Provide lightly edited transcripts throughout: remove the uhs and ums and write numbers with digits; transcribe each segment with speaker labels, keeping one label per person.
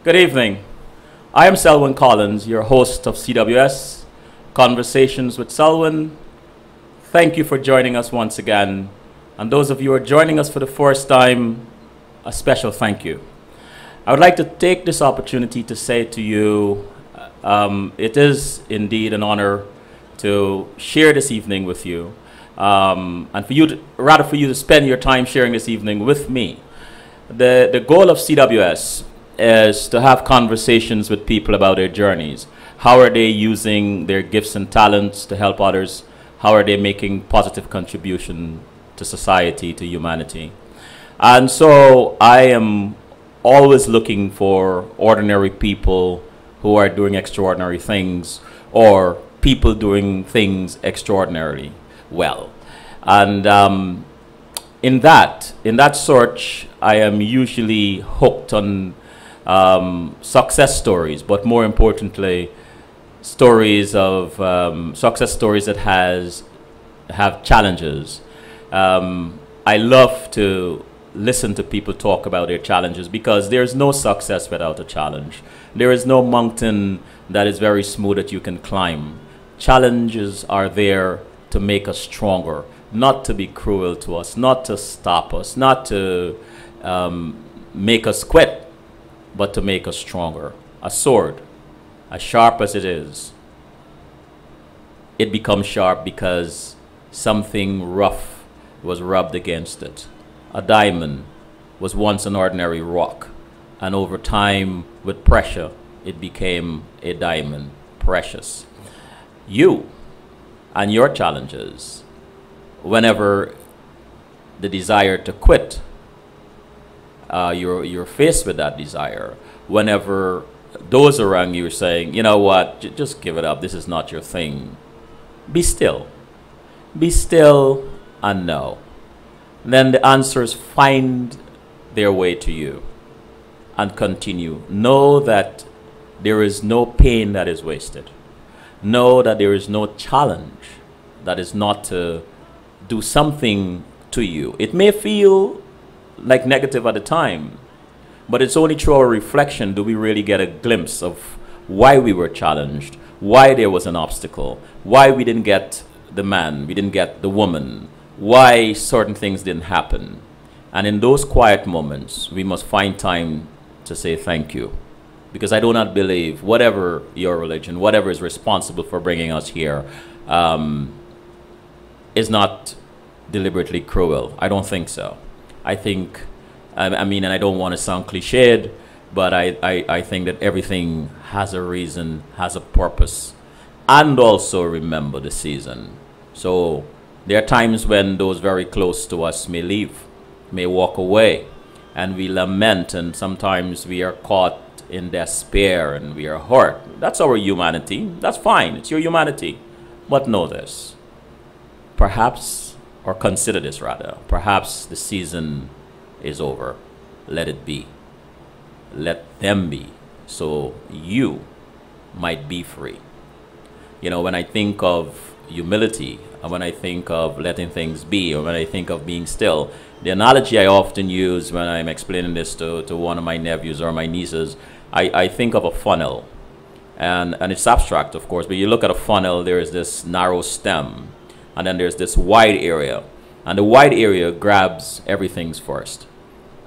Speaker 1: Good evening. I am Selwyn Collins, your host of CWS, Conversations with Selwyn. Thank you for joining us once again. And those of you who are joining us for the first time, a special thank you. I would like to take this opportunity to say to you, it is indeed an honor to share this evening with you, and for you to spend your time sharing this evening with me. The goal of CWS is to have conversations with people about their journeys. How are they using their gifts and talents to help others? How are they making positive contribution to society, to humanity? And so I am always looking for ordinary people who are doing extraordinary things, or people doing things extraordinarily well. And in that search, I am usually hooked on success stories, but more importantly, stories of success stories that have challenges. I love to listen to people talk about their challenges, because there's no success without a challenge. There is no mountain that is very smooth that you can climb. Challenges are there to make us stronger, not to be cruel to us, not to stop us, not to make us quit, but to make us stronger. A sword, as sharp as it is, it becomes sharp because something rough was rubbed against it. A diamond was once an ordinary rock, and over time, with pressure, it became a diamond, precious. You and your challenges, whenever the desire to quit, you're faced with that desire, whenever those around you are saying, you know what, just give it up, this is not your thing, be still. Be still and know. Then the answers find their way to you and continue. Know that there is no pain that is wasted. Know that there is no challenge that is not to do something to you. It may feel like negative at the time, but it's only through our reflection do we really get a glimpse of why we were challenged, why there was an obstacle, why we didn't get the man, we didn't get the woman, why certain things didn't happen. And in those quiet moments, we must find time to say thank you. Because I do not believe whatever your religion, whatever is responsible for bringing us here, is not deliberately cruel. I don't think so. I think, I mean, and I don't want to sound cliched, but I think that everything has a reason, has a purpose, and also remember the season. So there are times when those very close to us may leave, may walk away, and we lament, and sometimes we are caught in despair and we are hurt. That's our humanity. That's fine. It's your humanity. But know this. Perhaps, or consider this rather, perhaps the season is over. Let it be. Let them be, so you might be free. You know, when I think of humility, and when I think of letting things be, or when I think of being still, the analogy I often use when I'm explaining this to one of my nephews or my nieces, I think of a funnel. And it's abstract, of course, but you look at a funnel, there is this narrow stem, and then there's this wide area. And the wide area grabs everything first.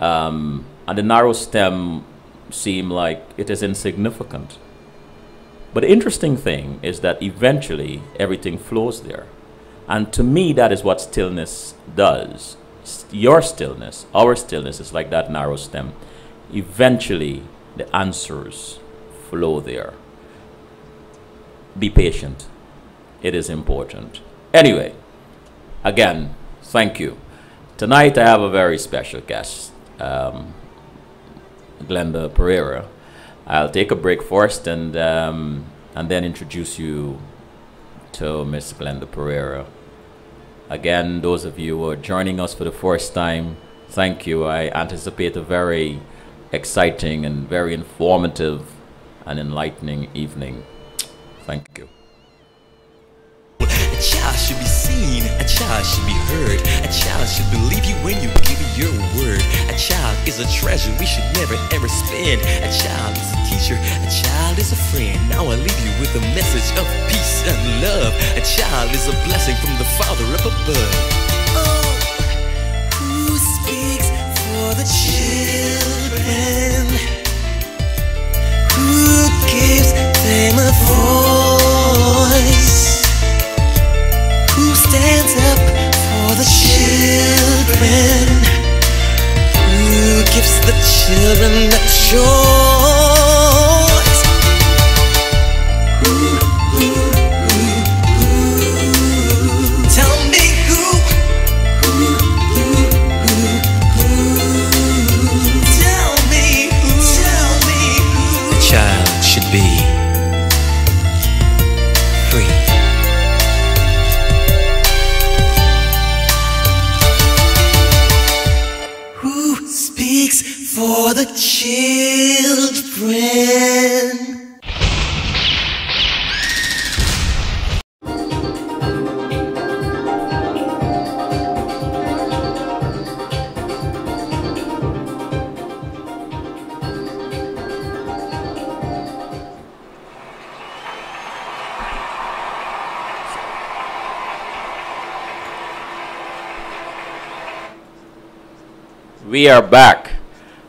Speaker 1: And the narrow stem seems like it is insignificant. But the interesting thing is that eventually everything flows there. And to me, that is what stillness does. Your stillness, our stillness is like that narrow stem. Eventually, the answers flow there. Be patient. It is important. Anyway, again, thank you. Tonight I have a very special guest, Glenda Perreira. I'll take a break first and then introduce you to Miss Glenda Perreira. Again, those of you who are joining us for the first time, thank you. I anticipate a very exciting and very informative and enlightening evening. Thank you.
Speaker 2: A child should be seen. A child should be heard. A child should believe you when you give your word. A child is a treasure we should never ever spend. A child is a teacher. A child is a friend. Now I leave you with a message of peace and love. A child is a blessing from the Father up above. Oh, who speaks for the children? Who gives them a voice? Who stands up for the children? Who gives the children a choice? Who? Tell me who? Tell me who? The child should be free. Who speaks for the children?
Speaker 1: We are back,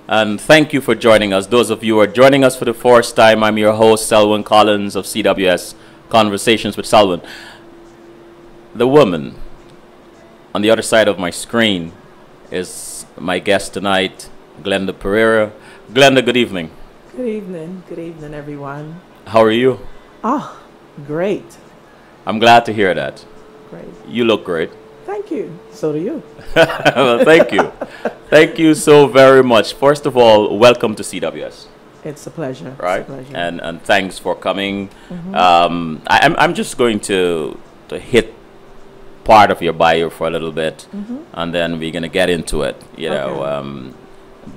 Speaker 1: and thank you for joining us. Those of you who are joining us for the first time, I'm your host, Selwyn Collins of CWS Conversations with Selwyn. The woman on the other side of my screen is my guest tonight, Glenda Perreira. Glenda, good evening.
Speaker 3: Good evening, everyone.
Speaker 1: How are you?
Speaker 3: Oh, great.
Speaker 1: I'm glad to hear that.
Speaker 3: Great.
Speaker 1: You look great.
Speaker 3: Thank you. So do you.
Speaker 1: Well, thank you. Thank you so very much. First of all, welcome to CWS.
Speaker 3: It's a pleasure.
Speaker 1: Right?
Speaker 3: It's a pleasure.
Speaker 1: And thanks for coming. I'm just going to hit part of your bio for a little bit, and then we're going to get into it. You know,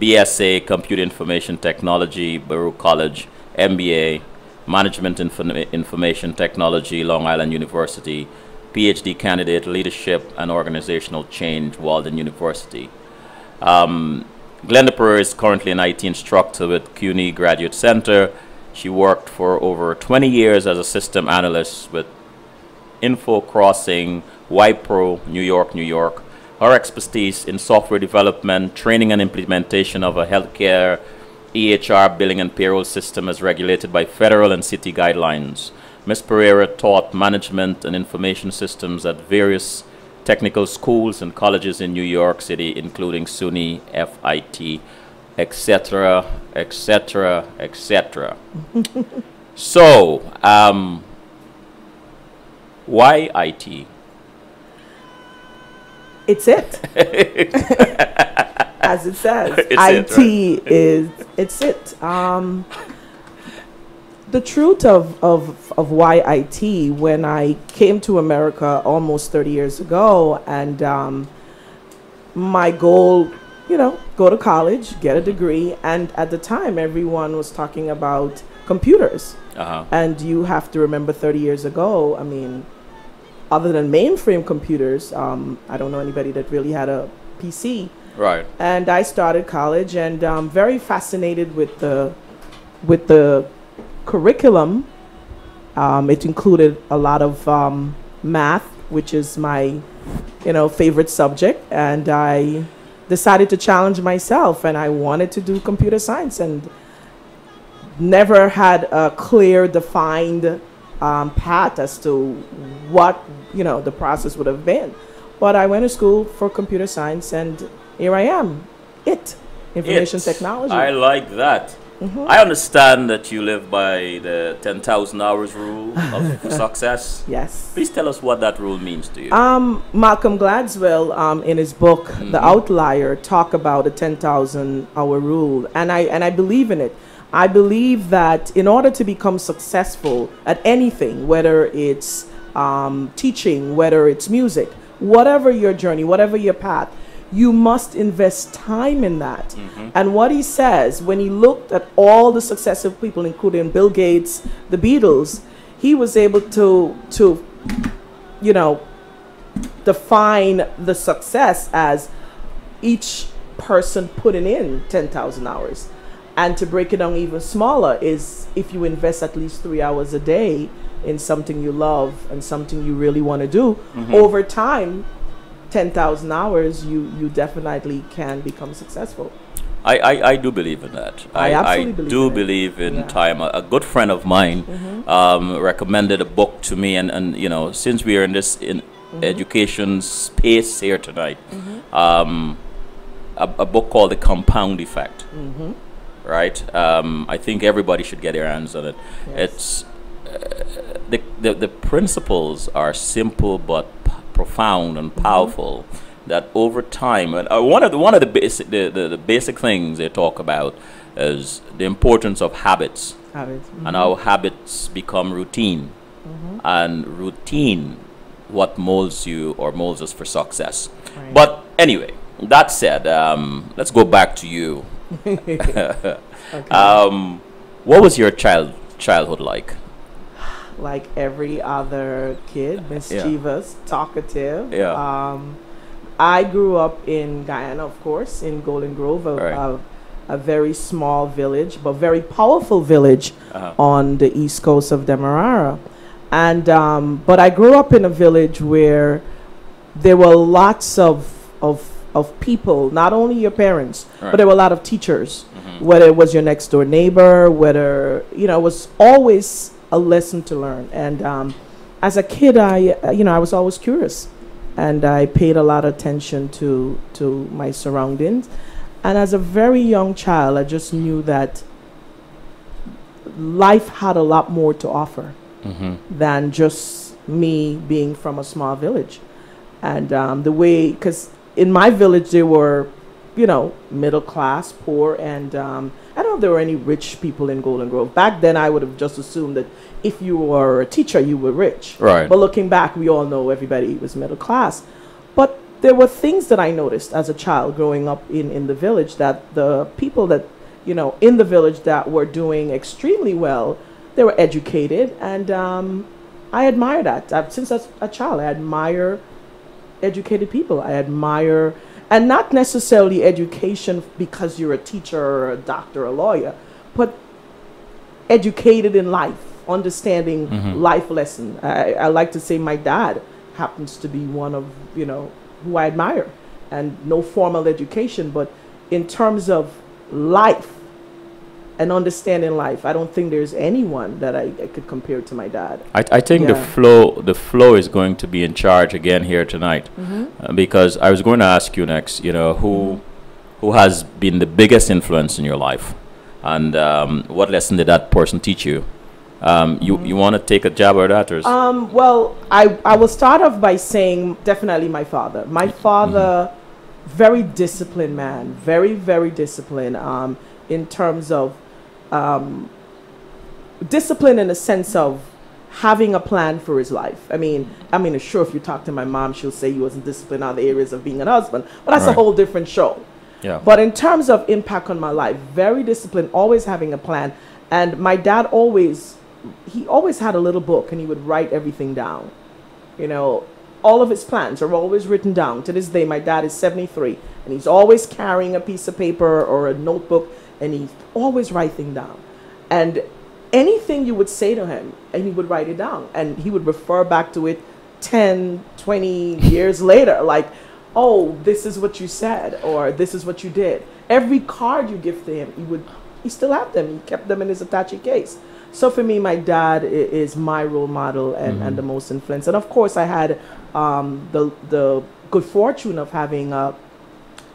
Speaker 1: BSA, Computer Information Technology, Baruch College, MBA, Management Information Technology, Long Island University, PhD candidate, Leadership and Organizational Change, Walden University. Glenda Perreira is currently an IT instructor with CUNY Graduate Center. She worked for over 20 years as a system analyst with Info Crossing, Wipro, New York, New York. Her expertise in software development, training and implementation of a healthcare, EHR billing and payroll system as regulated by federal and city guidelines. Ms. Perreira taught management and information systems at various technical schools and colleges in New York City, including SUNY, FIT, etc., etc., etc. So, why IT?
Speaker 3: It's it. As it says.
Speaker 1: It's
Speaker 3: it's it. The truth of why IT, when I came to America almost 30 years ago, and my goal, you know, go to college, get a degree, and at the time everyone was talking about computers. And you have to remember 30 years ago, I mean, other than mainframe computers, I don't know anybody that really had a PC.
Speaker 1: Right. And
Speaker 3: I started college, and very fascinated with the curriculum. It included a lot of math, which is my, favorite subject, and I decided to challenge myself, and I wanted to do computer science, and never had a clear, defined path as to what the process would have been. But I went to school for computer science, and here I am. Information technology.
Speaker 1: I like that. I understand that you live by the 10,000 hours rule of success.
Speaker 3: Yes.
Speaker 1: Please tell us what that rule means to you.
Speaker 3: Malcolm Gladwell, in his book, The Outlier, talk about the 10,000 hour rule, and I believe in it. I believe that in order to become successful at anything, whether it's teaching, whether it's music, whatever your journey, whatever your path, you must invest time in that. And what he says, when he looked at all the successful people, including Bill Gates, the Beatles, he was able to define the success as each person putting in 10,000 hours. And to break it down even smaller is if you invest at least 3 hours a day in something you love and something you really want to do, over time, 10,000 hours, you definitely can become successful.
Speaker 1: I do believe in that.
Speaker 3: I absolutely
Speaker 1: believe in
Speaker 3: Yeah.
Speaker 1: time. A good friend of mine recommended a book to me, and you know, since we are in this education space here tonight, a book called The Compound Effect. Right? I think everybody should get their hands on it.
Speaker 3: Yes.
Speaker 1: It's the principles are simple but profound and powerful. That over time, and one of the basic the basic things they talk about is the importance of habits, and how habits become routine, and routine what molds you or molds us for success.
Speaker 3: Right.
Speaker 1: But anyway, that said, let's go back to you. What was your childhood like?
Speaker 3: Like every other kid, mischievous, talkative.
Speaker 1: Yeah.
Speaker 3: I grew up in Guyana, of course, in Golden Grove, a very small village, but very powerful village on the east coast of Demerara. And but I grew up in a village where there were lots of people, not only your parents, but there were a lot of teachers, whether it was your next door neighbor, whether, you know, it was always a lesson to learn. And as a kid, I was always curious, and I paid a lot of attention to my surroundings. And as a very young child, I just knew that life had a lot more to offer than just me being from a small village. And the way, because in my village, there were, you know, middle class, poor, and I don't know if there were any rich people in Golden Grove. Back then, I would have just assumed that if you were a teacher, you were rich.
Speaker 1: Right.
Speaker 3: But looking back, we all know everybody was middle class. But there were things that I noticed as a child growing up in the village, that the people that, you know, in the village that were doing extremely well, they were educated, and I admire that. Since a child, I admire educated people. I admire, and not necessarily education because you're a teacher or a doctor or a lawyer, but educated in life, understanding life lesson. I like to say my dad happens to be one of, you know, who I admire, and no formal education, but in terms of life and understanding life, I don't think there's anyone that I could compare to my dad.
Speaker 1: I think
Speaker 3: Yeah.
Speaker 1: the flow is going to be in charge again here tonight, because I was going to ask you next, you know, who has been the biggest influence in your life, and what lesson did that person teach you? You want to take a jab at that, or
Speaker 3: Well, I will start off by saying definitely my father. My father, very disciplined man, very, very disciplined in terms of discipline in the sense of having a plan for his life. I mean, sure, if you talk to my mom, she'll say he wasn't disciplined on the areas of being a husband, but that's a whole different show.
Speaker 1: yeah,
Speaker 3: But in terms of impact on my life, very disciplined, always having a plan. And my dad always had a little book, and he would write everything down. You know, all of his plans are always written down. To this day, my dad is 73, and he's always carrying a piece of paper or a notebook, and he's always writing down. And anything you would say to him, and he would write it down, and he would refer back to it 10, 20 years later, like, oh, this is what you said, or this is what you did. Every card you give to him, he still had them. He kept them in his attaché case. So for me, my dad is my role model and the most influence. And of course, I had the good fortune of having a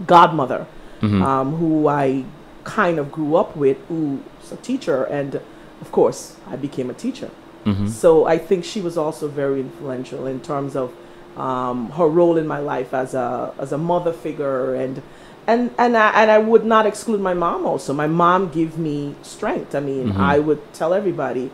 Speaker 3: godmother who I kind of grew up with, who's a teacher. And of course, I became a teacher. So I think she was also very influential in terms of her role in my life as a mother figure, and I would not exclude my mom also. My mom gave me strength. I mean, I would tell everybody,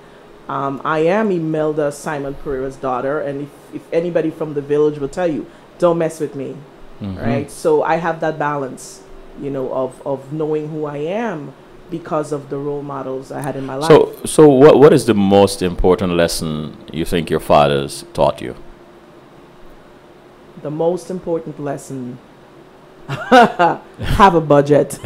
Speaker 3: I am Imelda Simon Pereira's daughter, and if anybody from the village will tell you, don't mess with me, right? So I have that balance, you know, of knowing who I am because of the role models I had in my life.
Speaker 1: So what is the most important lesson you think your fathers taught you?
Speaker 3: The most important lesson: have a budget.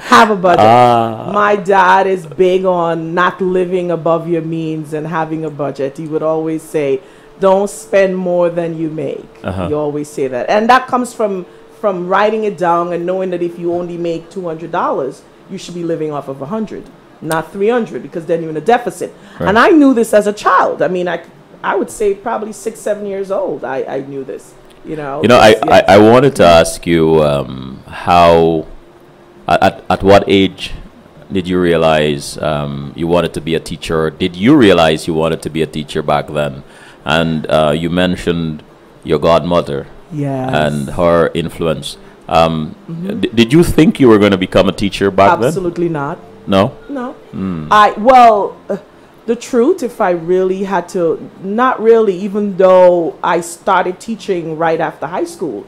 Speaker 3: Have a budget. My dad is big on not living above your means and having a budget. He would always say, don't spend more than you make. He always say that. And that comes from writing it down and knowing that if you only make $200, you should be living off of 100, not 300, because then you're in a deficit. Right. And I knew this as a child. I mean, I would say probably 6, 7 years old. I knew this, you know.
Speaker 1: You know, I wanted to ask you how, at what age did you realize you wanted to be a teacher? Did you realize you wanted to be a teacher back then? And you mentioned your godmother, and her influence. Did you think you were going to become a teacher back then?
Speaker 3: Absolutely not.
Speaker 1: No?
Speaker 3: No. The truth, if I really had to, not really, even though I started teaching right after high school,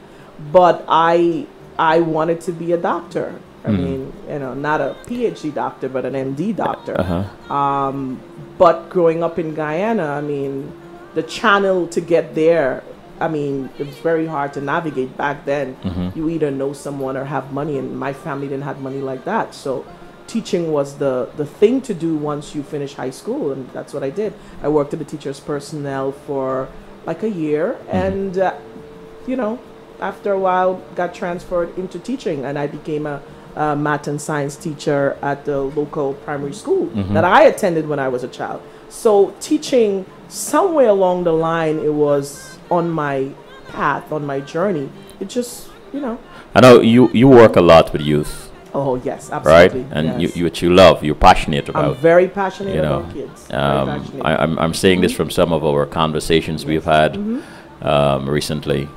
Speaker 3: but I wanted to be a doctor. I mean, you know, not a PhD doctor, but an MD doctor. But growing up in Guyana, I mean, the channel to get there, I mean, it was very hard to navigate back then. You either know someone or have money, and my family didn't have money like that. So teaching was the thing to do once you finish high school, and that's what I did. I worked at the teacher's personnel for like a year, and, you know, after a while got transferred into teaching, and I became a math and science teacher at the local primary school that I attended when I was a child. So teaching, somewhere along the line, it was on my path, on my journey. It just, you know.
Speaker 1: I know you work a lot with youth.
Speaker 3: Oh, yes, absolutely.
Speaker 1: Right? And you love, you're passionate about.
Speaker 3: I'm very passionate about kids.
Speaker 1: I'm saying this from some of our conversations we've had recently,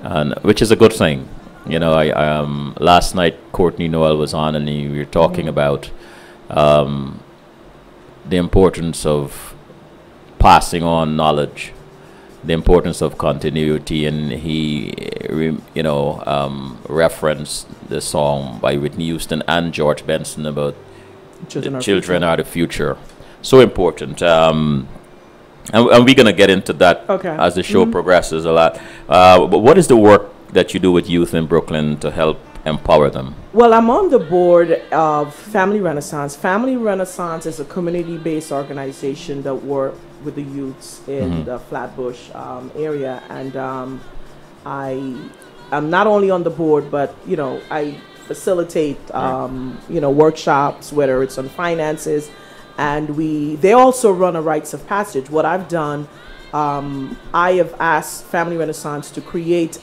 Speaker 1: and which is a good thing. You know, last night Courtney Noel was on, and we were talking about the importance of passing on knowledge, the importance of continuity, and he, referenced the song by Whitney Houston and George Benson about children are the future. So important. And we're going to get into that as the show progresses a lot. But what is the work that you do with youth in Brooklyn to help empower them?
Speaker 3: Well, I'm on the board of Family Renaissance. Family Renaissance is a community-based organization that works with the youths in the Flatbush area. And I'm not only on the board, but, you know, I facilitate, workshops, whether it's on finances. And they also run a rites of passage. What I've done, I have asked Family Renaissance to create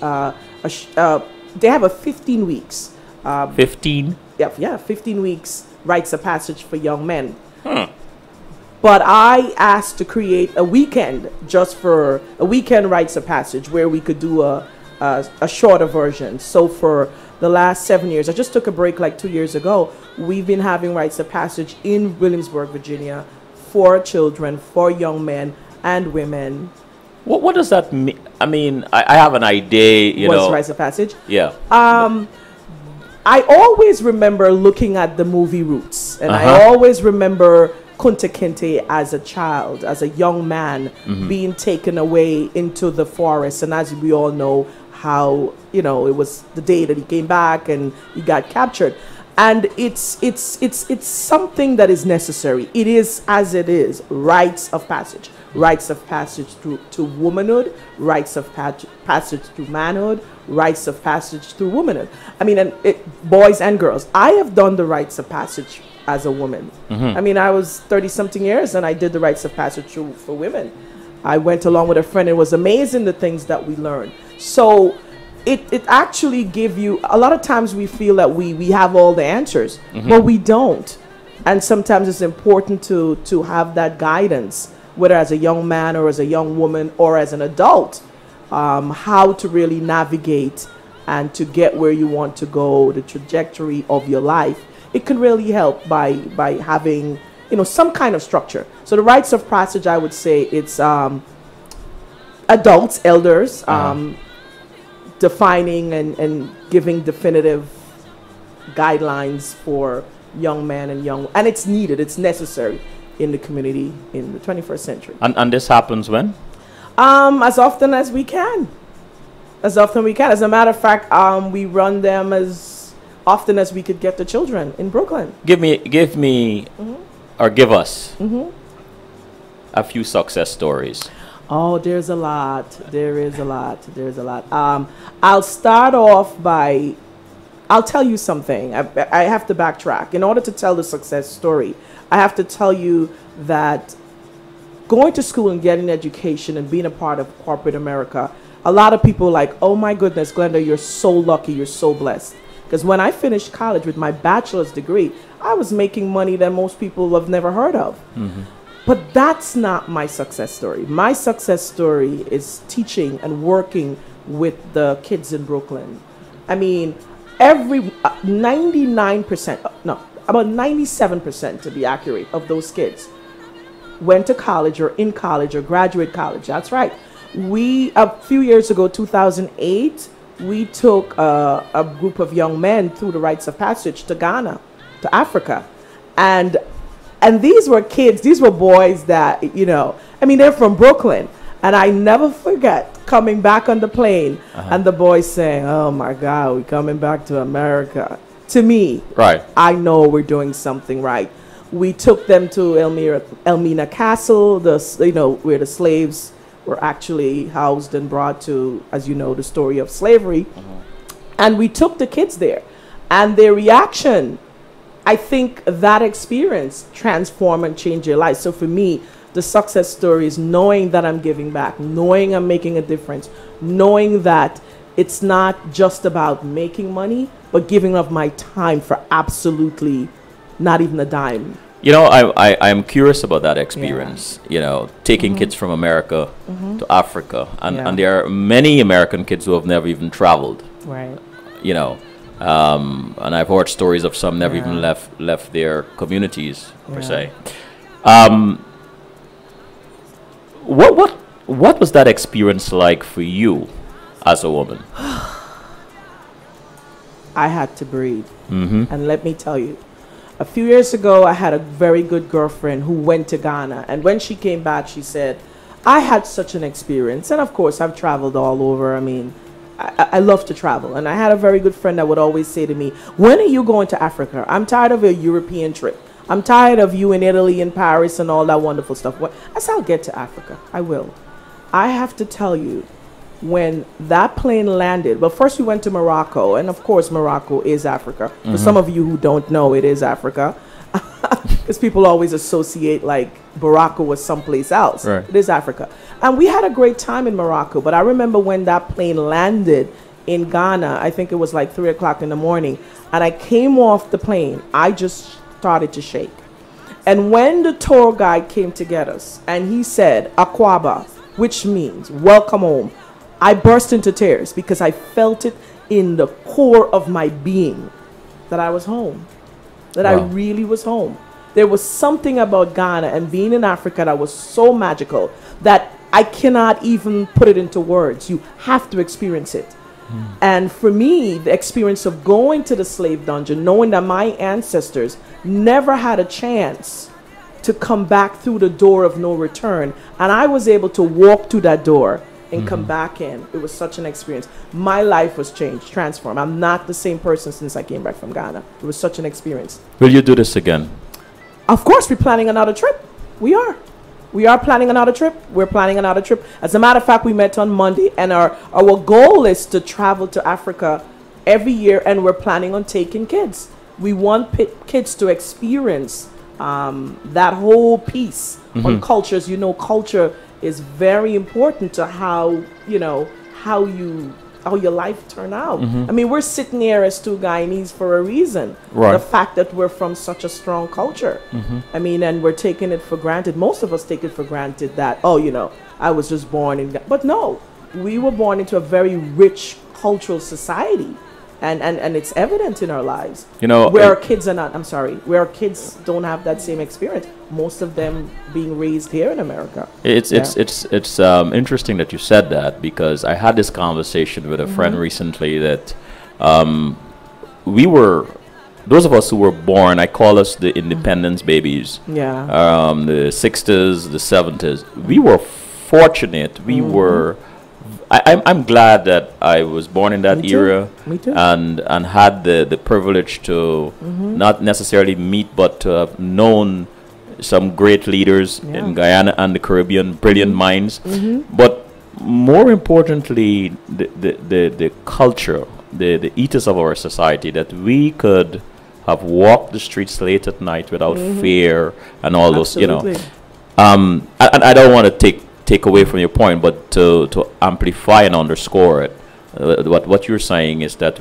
Speaker 3: they have a 15 weeks.
Speaker 1: 15?
Speaker 3: Yeah, 15 weeks rites of passage for young men. But I asked to create a weekend, just for a weekend rites of passage, where we could do a shorter version. So for the last 7 years, I just took a break like 2 years ago, we've been having rites of passage in Williamsburg, Virginia, for children, for young men and women.
Speaker 1: What does that mean? I mean, I have an idea, you know.
Speaker 3: What's rites of passage?
Speaker 1: Yeah.
Speaker 3: I always remember looking at the movie Roots, and I always remember Kunta Kinte as a child, as a young man, being taken away into the forest. And as we all know, how, you know, it was the day that he came back and he got captured. And it's something that is necessary. It is, as it is, rites of passage. Rites of passage to womanhood, rites of passage to manhood, rites of passage through womanhood. I mean, boys and girls. I have done the rites of passage as a woman. I mean, I was 30-something years and I did the rites of passage for women. I went along with a friend. It was amazing the things that we learned. So it actually give you, a lot of times we feel that we have all the answers, but we don't. And sometimes it's important to have that guidance, whether as a young man or as a young woman or as an adult, how to really navigate and to get where you want to go, the trajectory of your life. It can really help by having, you know, some kind of structure. So the rites of passage, I would say it's adults, elders, defining and giving definitive guidelines for young men and it's needed, it's necessary in the community in the 21st century.
Speaker 1: And this happens when?
Speaker 3: As often as we can. As often we can. As a matter of fact, we run them as often as we could get the children in Brooklyn.
Speaker 1: Give me, or give us a few success stories.
Speaker 3: Oh, there's a lot. There is a lot. There's a lot. I'll start off by, I'll tell you something. I have to backtrack. In order to tell the success story, I have to tell you that going to school and getting education and being a part of corporate America, a lot of people are like, oh my goodness, Glenda, you're so lucky, you're so blessed. Because when I finished college with my bachelor's degree, I was making money that most people have never heard of. But that's not my success story. My success story is teaching and working with the kids in Brooklyn. I mean, every 99%, no, about 97% to be accurate, of those kids went to college or in college or graduate college. That's right. We, a few years ago, 2008, we took a group of young men through the rites of passage to Ghana, to Africa. And these were kids, these were boys that, you know, I mean, they're from Brooklyn. And I never forget coming back on the plane and the boys saying, oh my God, we're coming back to America. To me,
Speaker 1: Right.
Speaker 3: I know we're doing something right. We took them to Elmina Castle, where the slaves were actually housed and brought to, as you know, the story of slavery. And we took the kids there. And their reaction, I think that experience transformed and changed their lives. So for me, the success story is knowing that I'm giving back, knowing I'm making a difference, knowing that it's not just about making money, but giving of my time for absolutely not even a dime.
Speaker 1: You know, I'm curious about that experience, you know, taking kids from America to Africa. And there are many American kids who have never even traveled,
Speaker 3: Right.
Speaker 1: you know. And I've heard stories of some never even left their communities, per se. What was that experience like for you as a woman?
Speaker 3: I had to breathe. And let me tell you, a few years ago, I had a very good girlfriend who went to Ghana. And when she came back, she said, I had such an experience. And of course, I've traveled all over. I mean, I love to travel. And I had a very good friend that would always say to me, when are you going to Africa? I'm tired of a European trip. I'm tired of you in Italy and Paris and all that wonderful stuff. I said, I'll get to Africa. I will. I have to tell you, when that plane landed, but first we went to Morocco, and of course Morocco is Africa. For some of you who don't know, it is Africa, because people always associate like Morocco was someplace else.
Speaker 1: Right.
Speaker 3: It is Africa. And we had a great time in Morocco, but I remember when that plane landed in Ghana, I think it was like 3 o'clock in the morning, and I came off the plane, I just started to shake. And when the tour guide came to get us, and he said, Akwaba, which means welcome home, I burst into tears because I felt it in the core of my being that I was home, that I really was home. There was something about Ghana and being in Africa that was so magical that I cannot even put it into words. You have to experience it. And for me, the experience of going to the slave dungeon, knowing that my ancestors never had a chance to come back through the door of no return, and I was able to walk through that door and come back in. It was such an experience. My life was changed, transformed. I'm not the same person since I came back from Ghana. It was such an experience.
Speaker 1: Will you do this again?
Speaker 3: Of course, we're planning another trip. We are. We are planning another trip. We're planning another trip. As a matter of fact, we met on Monday, and our goal is to travel to Africa every year, and we're planning on taking kids. We want kids to experience that whole piece on cultures. You know, culture is very important to how your life turn out. I mean, we're sitting here as two Guyanese for a reason.
Speaker 1: Right.
Speaker 3: The fact that we're from such a strong culture. I mean, and we're taking it for granted. Most of us take it for granted that, I was just born in Ghana. But no, we were born into a very rich cultural society. And it's evident in our lives. You know, where our kids don't have that same experience. Most of them being raised here in America.
Speaker 1: It's interesting that you said that, because I had this conversation with a friend recently that those of us who were born, I call us the independence babies. Yeah. The 60s, the 70s, we were fortunate. We were. I'm glad that I was born in that
Speaker 3: Me too.
Speaker 1: era,
Speaker 3: Me too.
Speaker 1: and had the privilege to not necessarily meet, but to have known some great leaders
Speaker 3: Yeah.
Speaker 1: in Guyana and the Caribbean, brilliant minds. But more importantly, the culture, the ethos of our society, that we could have walked the streets late at night without fear and all those, you know.
Speaker 3: Absolutely.
Speaker 1: And I don't want to take away from your point, but to amplify and underscore it, what you're saying is that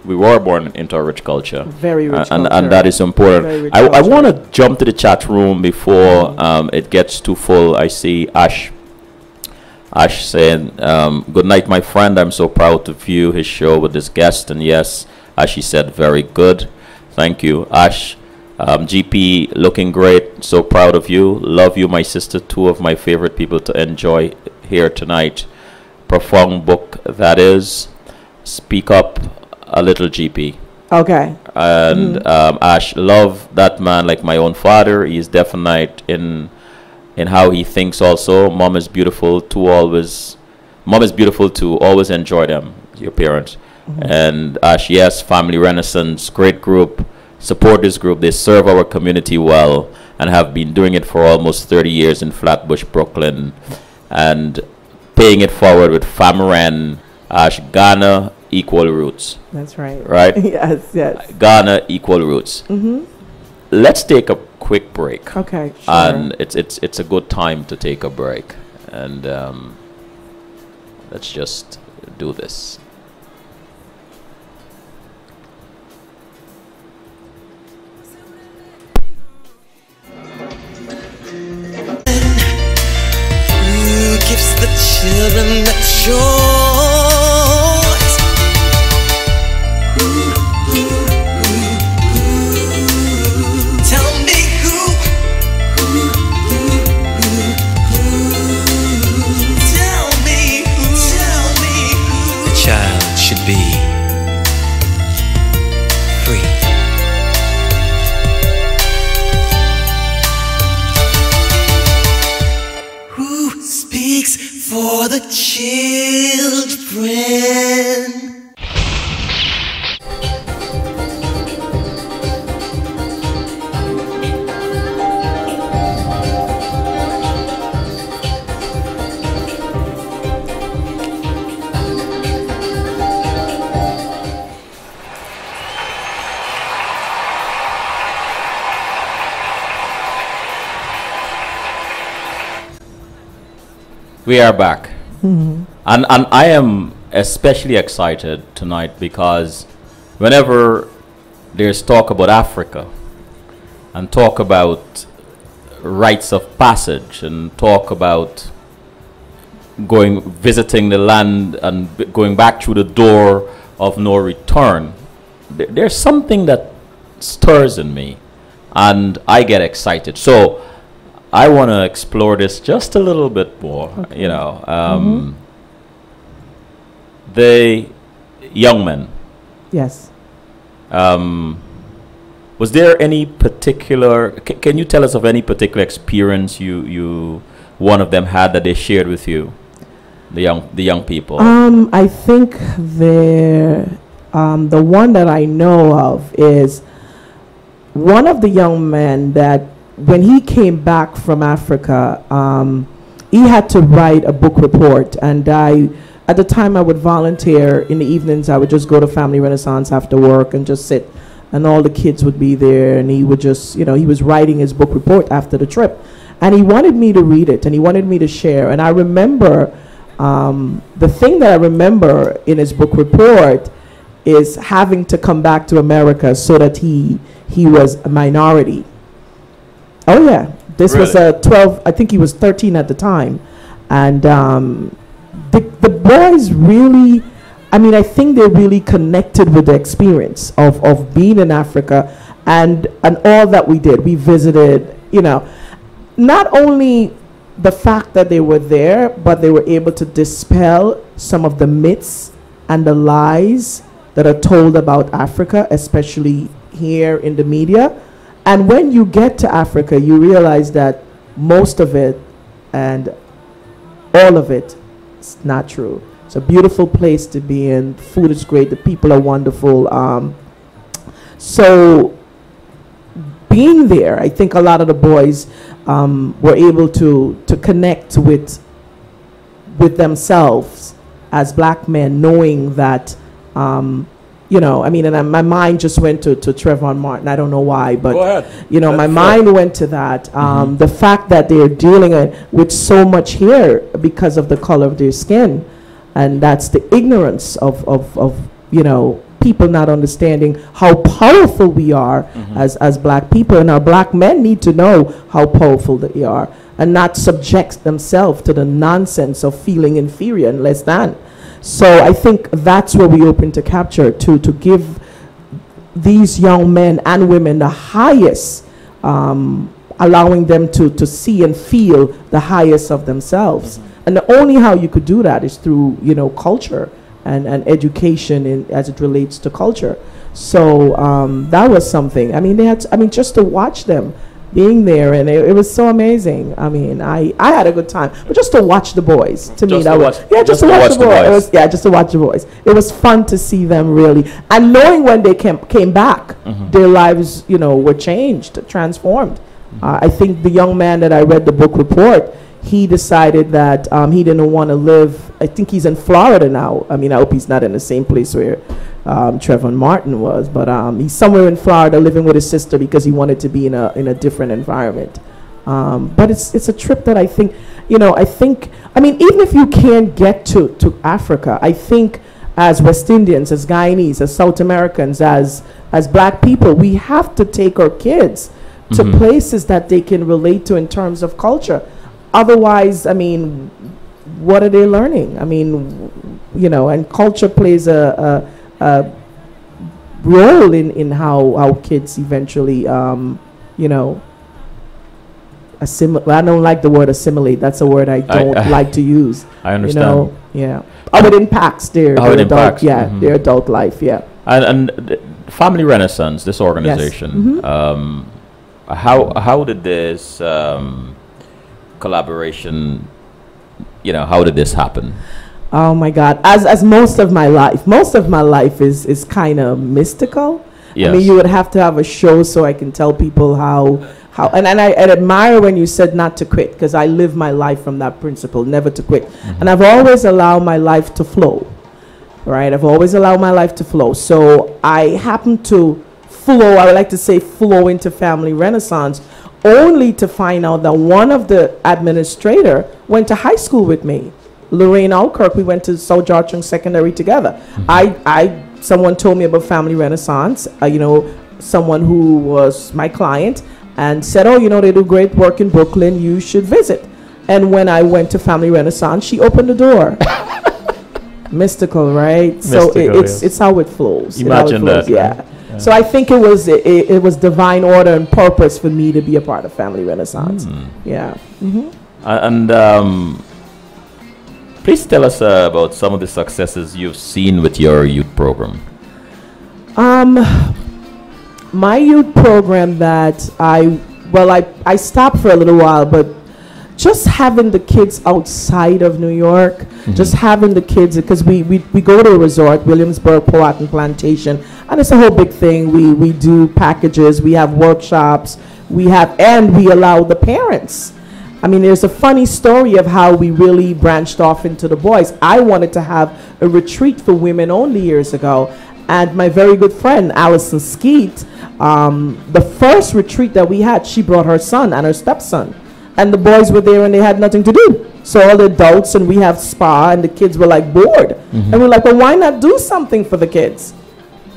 Speaker 1: we were born into a rich culture,
Speaker 3: Very rich
Speaker 1: and
Speaker 3: culture.
Speaker 1: that is
Speaker 3: Very
Speaker 1: important.
Speaker 3: rich
Speaker 1: I
Speaker 3: culture.
Speaker 1: want to jump to the chat room before it gets too full. I see Ash saying, "Good night, my friend. I'm so proud to view his show with this guest." And yes, as she said, very good. Thank you, Ash. GP, looking great. So proud of you. Love you, my sister. Two of my favorite people to enjoy here tonight. Profound book, that is. Speak up a little, GP.
Speaker 3: Okay.
Speaker 1: And Ash, love that man like my own father. He is definite in how he thinks also. Mom is beautiful to always enjoy them, your parents. And Ash, yes, Family Renaissance, great group. Support this group. They serve our community well and have been doing it for almost 30 years in Flatbush, Brooklyn, and paying it forward with Famaran, Ash, Ghana, equal roots.
Speaker 3: That's right.
Speaker 1: Right?
Speaker 3: Yes, yes.
Speaker 1: Ghana, equal roots. Let's take a quick break.
Speaker 3: Okay, sure.
Speaker 1: And it's a good time to take a break. And let's just do this.
Speaker 2: Who gives the children the choice? Tell me who? Tell me who? The child should be free. Who speaks for the children?
Speaker 1: We are back. And I am especially excited tonight because whenever there's talk about Africa and talk about rites of passage and talk about visiting the land and going back through the door of no return, there's something that stirs in me and I get excited. So I want to explore this just a little bit more, you know. The young men.
Speaker 3: Yes.
Speaker 1: Was there any particular? Can you tell us of any particular experience you one of them had that they shared with you, the young people?
Speaker 3: I think the one that I know of is one of the young men that when he came back from Africa, he had to write a book report, and at the time I would volunteer in the evenings. I would just go to Family Renaissance after work and just sit, and all the kids would be there, and he would just, he was writing his book report after the trip, and he wanted me to read it, and he wanted me to share. And I remember the thing that I remember in his book report is having to come back to America so that he was a minority. Oh yeah, this was
Speaker 1: Really?
Speaker 3: 12. I think he was 13 at the time, and the boys really, I think they really connected with the experience of being in Africa, and all that we did. We visited, not only the fact that they were there, but they were able to dispel some of the myths and the lies that are told about Africa, especially here in the media. And when you get to Africa, you realize that most of it, and all of it, it's not true. It's a beautiful place to be in. Food is great. The people are wonderful. So being there, I think a lot of the boys were able to connect with themselves as black men, knowing that, you know, I mean, and my mind just went to Trayvon Martin. I don't know why, but,
Speaker 1: Go ahead.
Speaker 3: you know, my mind went to that. The fact that they're dealing with so much here because of the color of their skin. And that's the ignorance of you know, people not understanding how powerful we are as black people. And our black men need to know how powerful they are and not subject themselves to the nonsense of feeling inferior and less than. So I think that's what we open to capture, to give these young men and women the highest, allowing them to see and feel the highest of themselves. And the only how you could do that is through, you know, culture and education as it relates to culture. So that was something. I mean, just to watch them being there, and it was so amazing. I mean, I had a good time, but just to watch the boys, to me, that was, just to watch the boys. It was, just to watch the boys. It was fun to see them really, and knowing when they came back, their lives, you know, were changed, transformed. I think the young man that I read the book report, he decided that he didn't want to live. I think he's in Florida now. I mean, I hope he's not in the same place where Trayvon Martin was, but he's somewhere in Florida living with his sister because he wanted to be in a different environment. But it's a trip that I think, you know, I mean, even if you can't get to Africa, I think as West Indians, as Guyanese, as South Americans, as black people, we have to take our kids to places that they can relate to in terms of culture. Otherwise, I mean, what are they learning? I mean, you know, and culture plays a role in how kids eventually, you know, assimilate. I don't like the word assimilate. That's a word I don't like to use. I understand. You know, yeah. How it impacts their adult, their adult life. Yeah. And
Speaker 1: Family Renaissance, this organization, yes. How did this collaboration, you know, how did this happen?
Speaker 3: Oh my God, as most of my life is kind of mystical. Yes. I mean, you would have to have a show so I can tell people how and I admire when you said not to quit, because I live my life from that principle, never to quit. And I've always allowed my life to flow, right? I've always allowed my life to flow. So I happen to flow, I would like to say flow into Family Renaissance, only to find out that one of the administrator went to high school with me, Lorraine Alkirk. We went to South Georgetown Secondary together. Someone told me about Family Renaissance, you know, someone who was my client, and said, oh, you know, they do great work in Brooklyn, you should visit. And when I went to Family Renaissance, she opened the door. Mystical, right? Mystical, so it's how it flows.
Speaker 1: Imagine that.
Speaker 3: Yeah. So I think it was divine order and purpose for me to be a part of Family Renaissance. Yeah.
Speaker 1: And please tell us about some of the successes you've seen with your youth program.
Speaker 3: My youth program that I stopped for a little while, but just having the kids outside of New York, just having the kids, because we go to a resort, Williamsburg, Powhatan Plantation, and it's a whole big thing. We do packages, we have workshops, and we allow the parents. I mean, there's a funny story of how we really branched off into the boys. I wanted to have a retreat for women only years ago, and my very good friend, Allison Skeet, the first retreat that we had, she brought her son and her stepson. And the boys were there and they had nothing to do. So all the adults, and we have spa, and the kids were like bored. And we're like, well, why not do something for the kids?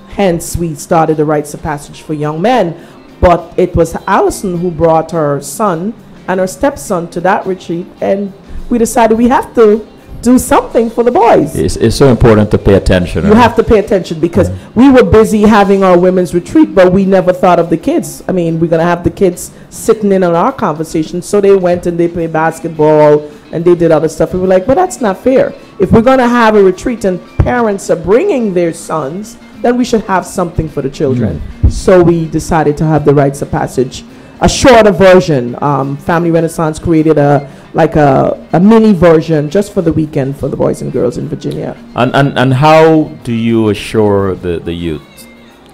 Speaker 3: Hence, we started the Rites of Passage for Young Men. But it was Allison who brought her son and her stepson to that retreat. And we decided we have to do something for the boys.
Speaker 1: It's so important to pay attention.
Speaker 3: You have to pay attention, because we were busy having our women's retreat, but we never thought of the kids. I mean, we're going to have the kids sitting in on our conversation. So they went and they played basketball and they did other stuff. We were like, but that's not fair. If we're going to have a retreat and parents are bringing their sons, then we should have something for the children. So we decided to have the Rites of Passage, a shorter version. Family Renaissance created a like a mini version just for the weekend for the boys and girls in Virginia.
Speaker 1: And how do you assure the youth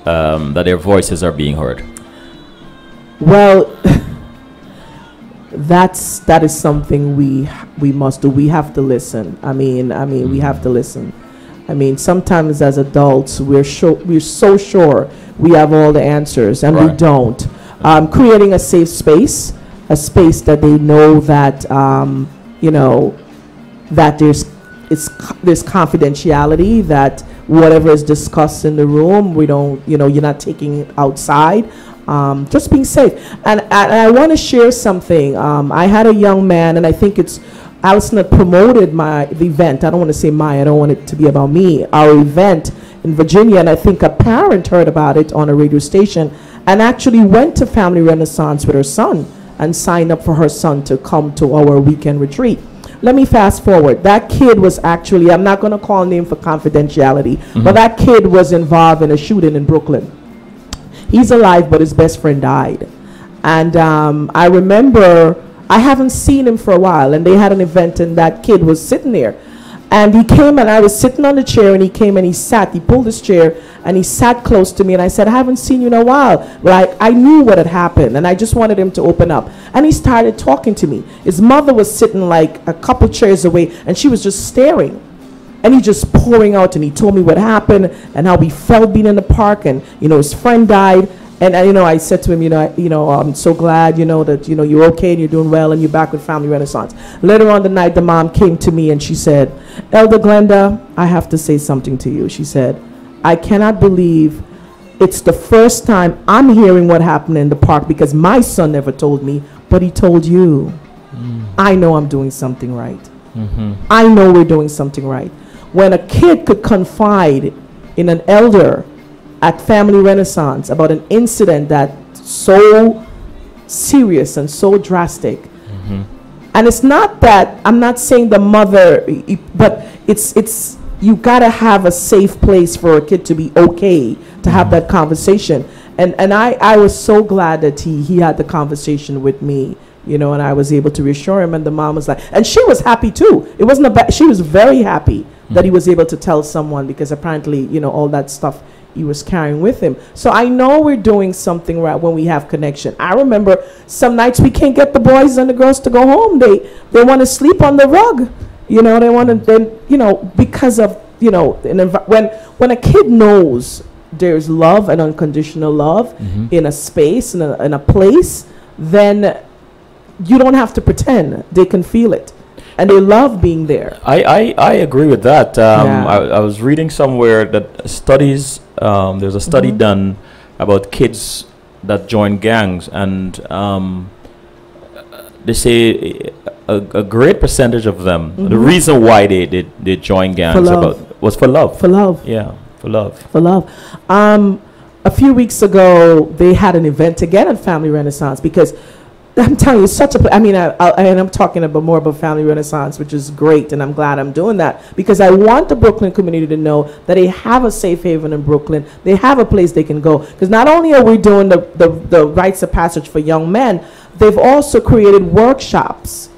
Speaker 1: that their voices are being heard?
Speaker 3: Well, that is something we must do. We have to listen. I mean, we have to listen. I mean, sometimes as adults, we're so sure we have all the answers, and we don't. Creating a safe space, a space that they know that that there's confidentiality, that whatever is discussed in the room, we don't, you're not taking it outside. Just being safe. And I want to share something. I had a young man, and I think it's Allison had promoted the event. I don't want to say I don't want it to be about me. Our event in Virginia, and I think a parent heard about it on a radio station and actually went to Family Renaissance with her son and signed up for her son to come to our weekend retreat. Let me fast forward. That kid was actually, I'm not going to call name for confidentiality, but that kid was involved in a shooting in Brooklyn. He's alive, but his best friend died. And I remember, I haven't seen him for a while, and they had an event, and that kid was sitting there. And he came, and I was sitting on the chair, and he came and he pulled his chair, and he sat close to me, and I said, I haven't seen you in a while. Like, I knew what had happened, and I just wanted him to open up. And he started talking to me. His mother was sitting like a couple chairs away, and she was just staring. And he just pouring out, and he told me what happened and how he felt being in the park, and his friend died. And I said to him, I'm so glad that you're okay and you're doing well and you're back with Family Renaissance. Later on the night, the mom came to me and she said, Elder Glenda, I have to say something to you. She said, I cannot believe it's the first time I'm hearing what happened in the park, because my son never told me, but he told you. I know I'm doing something right. I know we're doing something right. When a kid could confide in an elder at Family Renaissance about an incident that's so serious and so drastic, and it's not that, I'm not saying the mother, but it's you gotta have a safe place for a kid to be okay to have that conversation. And I was so glad that he had the conversation with me, and I was able to reassure him, and the mom was like, and she was happy too. It wasn't she was very happy that he was able to tell someone, because apparently, all that stuff he was carrying with him. So I know we're doing something right when we have connection. I remember some nights we can't get the boys and the girls to go home. They want to sleep on the rug. They want to, because of, when a kid knows there's love and unconditional love in a space, in a place, then you don't have to pretend. They can feel it. And they love being there.
Speaker 1: I agree with that. I was reading somewhere that studies, there's a study done about kids that join gangs, and they say a great percentage of them, the reason why they join gangs was for love. For love. Yeah, for love. For love.
Speaker 3: A few weeks ago, they had an event again at Family Renaissance, because I'm telling you, I'm talking more about Family Renaissance, which is great, and I'm glad I'm doing that, because I want the Brooklyn community to know that they have a safe haven in Brooklyn. They have a place they can go, because not only are we doing the rites of passage for young men, they've also created workshops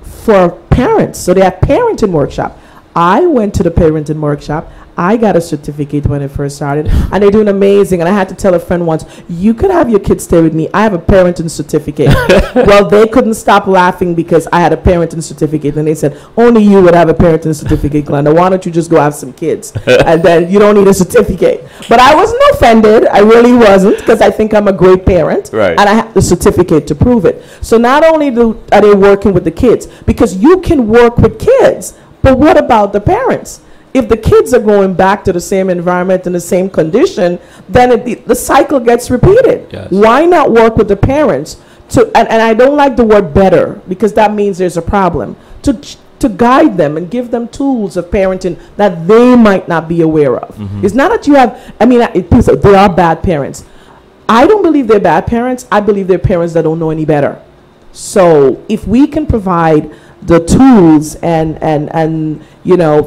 Speaker 3: for parents. So they have parenting workshop. I went to the parenting workshop. I got a certificate when it first started, and they're doing amazing. And I had to tell a friend once, you could have your kids stay with me. I have a parenting certificate. Well, they couldn't stop laughing because I had a parenting certificate. And they said, only you would have a parenting certificate, Glenda. Why don't you just go have some kids? And then you don't need a certificate. But I wasn't offended. I really wasn't, because I think I'm a great parent.
Speaker 1: Right.
Speaker 3: And I have the certificate to prove it. So not only are they working with the kids, because you can work with kids, but what about the parents? If the kids are going back to the same environment and the same condition, then the cycle gets repeated.
Speaker 1: Yes.
Speaker 3: Why not work with the parents and I don't like the word better, because that means there's a problem, to guide them and give them tools of parenting that they might not be aware of. It's not that you have, they are bad parents. I don't believe they're bad parents. I believe they're parents that don't know any better. So if we can provide the tools and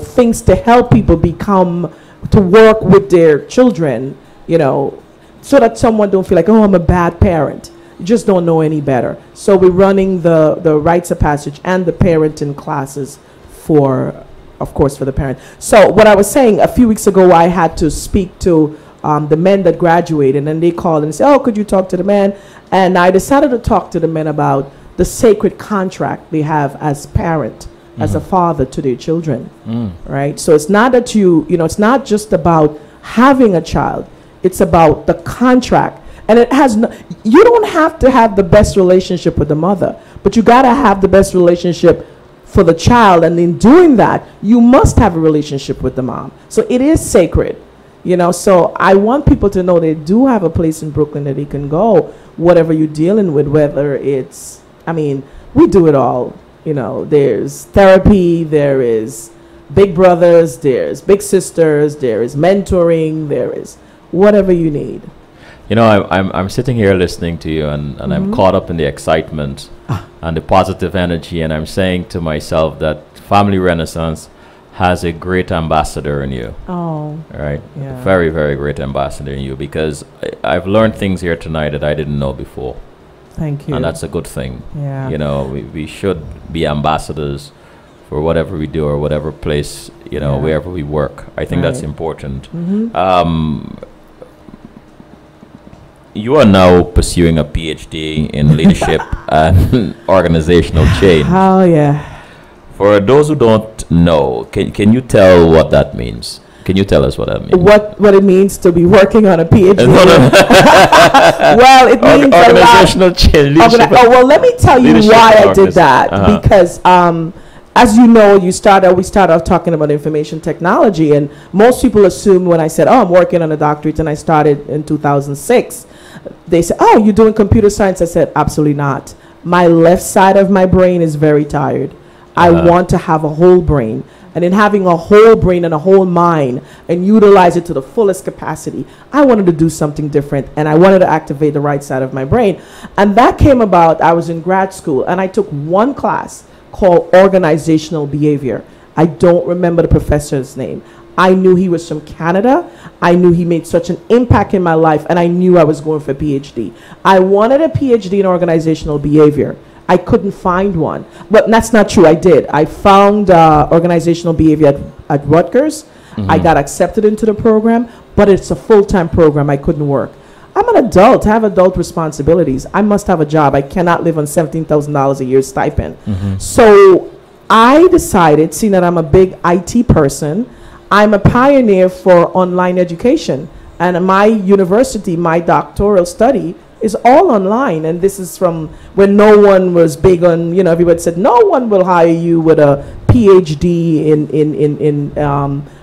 Speaker 3: things to help people to work with their children, so that someone don't feel like, oh, I'm a bad parent. You just don't know any better. So we're running the rites of passage and the parenting classes for, of course, for the parent. So what I was saying, a few weeks ago, I had to speak to the men that graduated, and they called and said, oh, could you talk to the men? And I decided to talk to the men about the sacred contract they have as parent, as a father to their children, right? So it's not that it's not just about having a child. It's about the contract. And it has you don't have to have the best relationship with the mother, but you got to have the best relationship for the child. And in doing that, you must have a relationship with the mom. So it is sacred, So I want people to know they do have a place in Brooklyn that they can go, whatever you're dealing with, whether it's, we do it all. There's therapy, there is big brothers, there's big sisters, there is mentoring, there is whatever you need.
Speaker 1: I'm sitting here listening to you, and I'm caught up in the excitement and the positive energy, and I'm saying to myself that Family Renaissance has a great ambassador in you.
Speaker 3: Oh.
Speaker 1: Right?
Speaker 3: Yeah.
Speaker 1: A very, very great ambassador in you, because I've learned things here tonight that I didn't know before.
Speaker 3: Thank you.
Speaker 1: And that's a good thing.
Speaker 3: Yeah.
Speaker 1: We should be ambassadors for whatever we do or whatever place, wherever we work. I think that's important. You are now pursuing a PhD in leadership and organizational change.
Speaker 3: Oh, yeah.
Speaker 1: For those who don't know, can you tell what that means? Can you tell us what that means?
Speaker 3: What it means to be working on a PhD? Well, it means
Speaker 1: organizational change.
Speaker 3: Well, let me tell you why I did that. Because as you know, we started off talking about information technology, and most people assume when I said, "Oh, I'm working on a doctorate," and I started in 2006, they said, "Oh, you're doing computer science?" I said, "Absolutely not. My left side of my brain is very tired. I want to have a whole brain." And in having a whole brain and a whole mind and utilize it to the fullest capacity, I wanted to do something different, and I wanted to activate the right side of my brain. And that came about, I was in grad school, and I took one class called Organizational Behavior. I don't remember the professor's name. I knew he was from Canada. I knew he made such an impact in my life, and I knew I was going for a PhD. I wanted a PhD in organizational behavior. I couldn't find one. But that's not true. I did. I found organizational behavior at Rutgers. I got accepted into the program, but it's a full-time program. I couldn't work. I'm an adult. I have adult responsibilities. I must have a job. I cannot live on $17,000 a year stipend. So I decided, seeing that I'm a big IT person, I'm a pioneer for online education. And my university, my doctoral study, is all online. And this is from when no one was big on, everybody said, no one will hire you with a PhD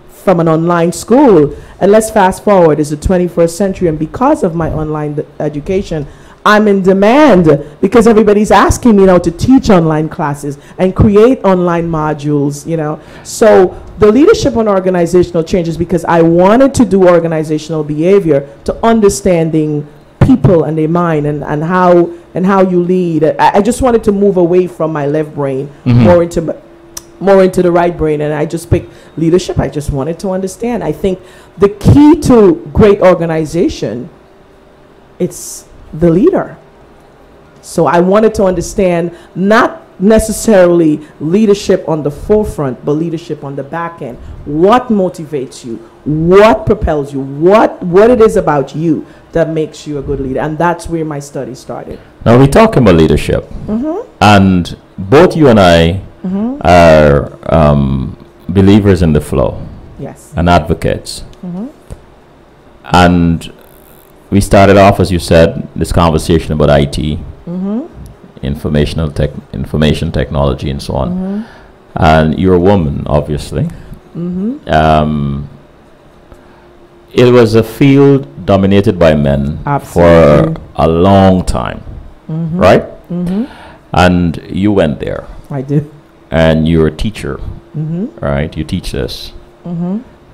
Speaker 3: from an online school. And let's fast forward, it's the 21st century, and because of my online education, I'm in demand because everybody's asking me now to teach online classes and create online modules, So the leadership on organizational change is because I wanted to do organizational behavior to understanding people and their mind and how you lead. I just wanted to move away from my left brain more into the right brain, and I just picked leadership. I just wanted to understand. I think the key to great organization, it's the leader. So I wanted to understand not necessarily leadership on the forefront, but leadership on the back end. What motivates you? What propels you? What it is about you that makes you a good leader? And that's where my study started.
Speaker 1: Now we're talking about leadership, and both you and I are believers in the flow.
Speaker 3: Yes.
Speaker 1: And advocates. And we started off, as you said, this conversation about IT, information technology, and so on. And you're a woman, obviously. It was a field dominated by men for a long time, right? And you went there.
Speaker 3: I did.
Speaker 1: And you're a teacher, right? You teach this.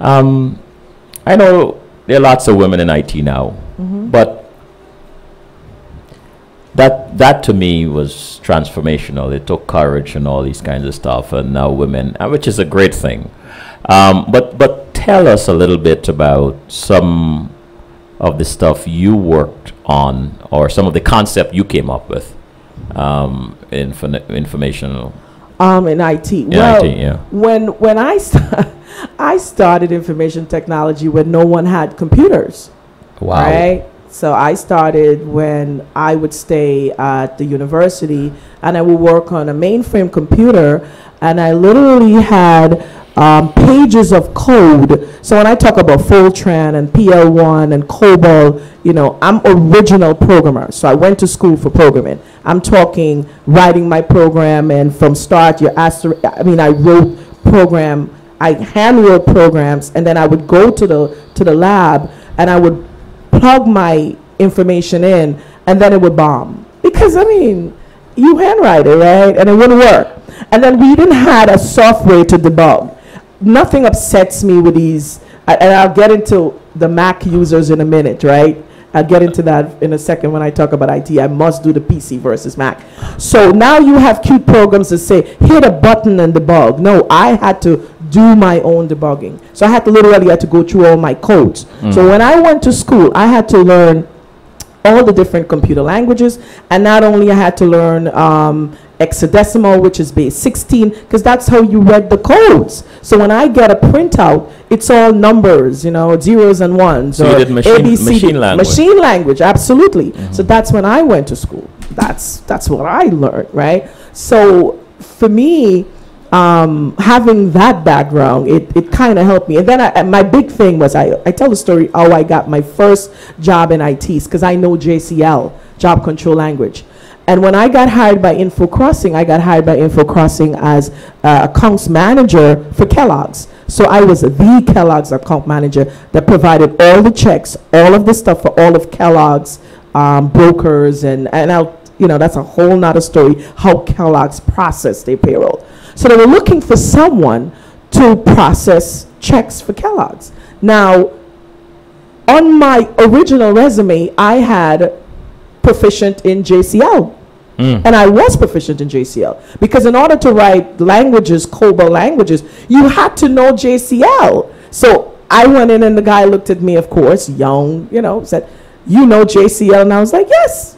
Speaker 1: I know there are lots of women in IT now, but that to me was transformational. It took courage and all these kinds of stuff, and now women, which is a great thing. But tell us a little bit about some of the stuff you worked on, or some of the concept you came up with, informational?
Speaker 3: In IT.
Speaker 1: In
Speaker 3: Well,
Speaker 1: IT, yeah.
Speaker 3: when I started information technology when no one had computers.
Speaker 1: Wow.
Speaker 3: Right? So I started when I would stay at the university and I would work on a mainframe computer, and I literally had pages of code. So when I talk about Fortran and PL1 and COBOL, you know, I'm original programmer. So I went to school for programming. I'm talking writing my program, and from start you asked to, I wrote program, I hand wrote programs, and then I would go to the lab and I would plug my information in, and then it would bomb. Because you handwrite it, right? And it wouldn't work. And then we didn't have a software to debug. Nothing upsets me with these, and I'll get into the Mac users in a minute, right? I'll get into that in a second when I talk about IT. I must do the PC versus Mac. So now you have cute programs that say, hit a button and debug. No, I had to do my own debugging. So I had to literally go through all my codes. So when I went to school, I had to learn all the different computer languages, and not only I had to learn hexadecimal, which is base 16, because that's how you read the codes. So when I get a printout, it's all numbers, you know, zeros and ones.
Speaker 1: So you did machine language.
Speaker 3: Machine language, absolutely. So that's when I went to school. That's what I learned, right? So for me, having that background, it kind of helped me. And then my big thing was, I tell the story how I got my first job in ITs, because I know JCL, Job Control Language. And when I got hired by InfoCrossing, I got hired by InfoCrossing as accounts manager for Kellogg's. So I was the Kellogg's account manager that provided all the checks, all of the stuff for all of Kellogg's brokers, and I'll, you know, that's a whole nother story, how Kellogg's processed their payroll. So they were looking for someone to process checks for Kellogg's. Now, on my original resume, I had proficient in JCL. And I was proficient in JCL, because in order to write languages, COBOL languages, you had to know JCL. So I went in and the guy looked at me, of course, young, you know, said, you know JCL? And I was like, yes.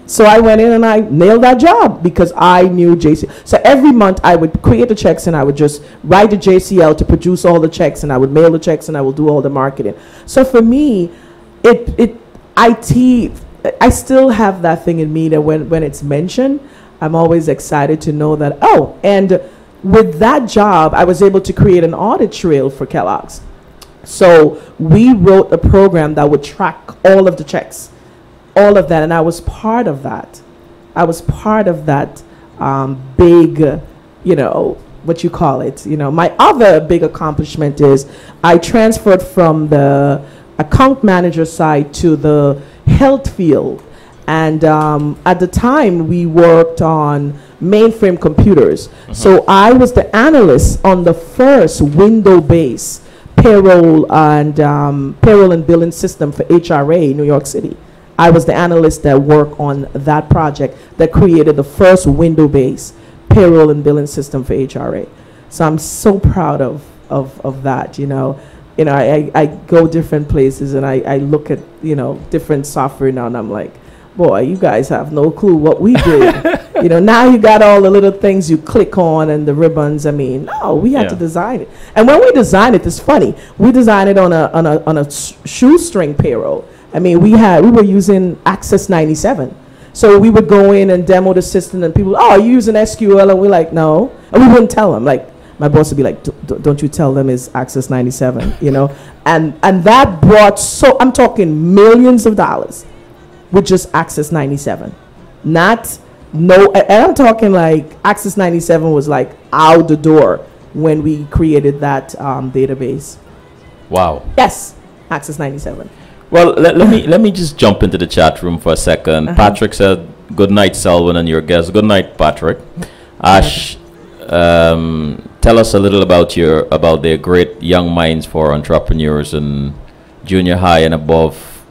Speaker 3: So I went in and I nailed that job because I knew JCL. So every month I would create the checks and I would just write the JCL to produce all the checks, and I would mail the checks and I would do all the marketing. So for me, IT, I still have that thing in me that when it's mentioned, I'm always excited to know that, oh, and with that job, I was able to create an audit trail for Kellogg's. So we wrote a program that would track all of the checks, all of that, and I was part of that. I was part of that big, you know, what you call it. You know, my other big accomplishment is I transferred from the account manager side to the health field, and at the time we worked on mainframe computers. So I was the analyst on the first Windows-based payroll and billing system for HRA New York City. I was the analyst that worked on that project that created the first Windows-based payroll and billing system for HRA. So I'm so proud of that, you know. You know, I go different places and I look at, you know, different software now, and I'm like, boy, you guys have no clue what we did. You know, now you got all the little things you click on and the ribbons. I mean, no, we had to design it. And when we designed it, it's funny. We designed it on a shoestring payroll. I mean, we were using Access 97. So we would go in and demo the system, and people, oh, are you using SQL? And we're like, no. And we wouldn't tell them. Like, my boss would be like, don't you tell them it's Access 97, you know? And that brought, so I'm talking millions of dollars with just Access 97. Not, no, and I'm talking like Access 97 was like out the door when we created that database.
Speaker 1: Wow.
Speaker 3: Yes, Access 97.
Speaker 1: Well, let me just jump into the chat room for a second. Patrick said, good night, Selwyn, and your guest. Good night, Patrick. Ash, tell us a little about their great young minds for entrepreneurs in junior high and above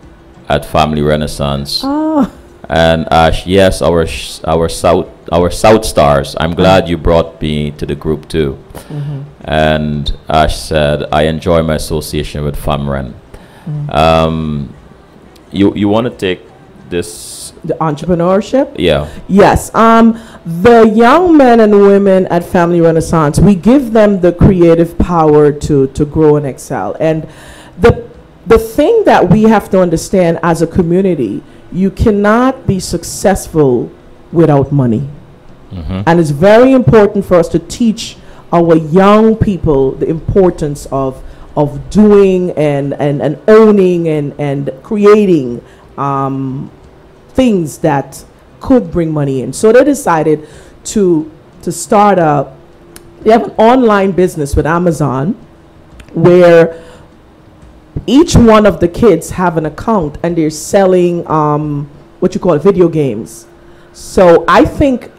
Speaker 1: at Family Renaissance.
Speaker 3: Oh.
Speaker 1: And Ash, yes, our South Stars. I'm glad you brought me to the group too. And Ash said, I enjoy my association with FamRen. you want to take this?
Speaker 3: The entrepreneurship?
Speaker 1: Yeah.
Speaker 3: Yes. The young men and women at Family Renaissance, we give them the creative power to grow and excel. And the thing that we have to understand as a community, you cannot be successful without money. And it's very important for us to teach our young people the importance of doing and owning and creating things that could bring money in. So they decided to start they have an online business with Amazon where each one of the kids have an account and they're selling what you call video games. So I think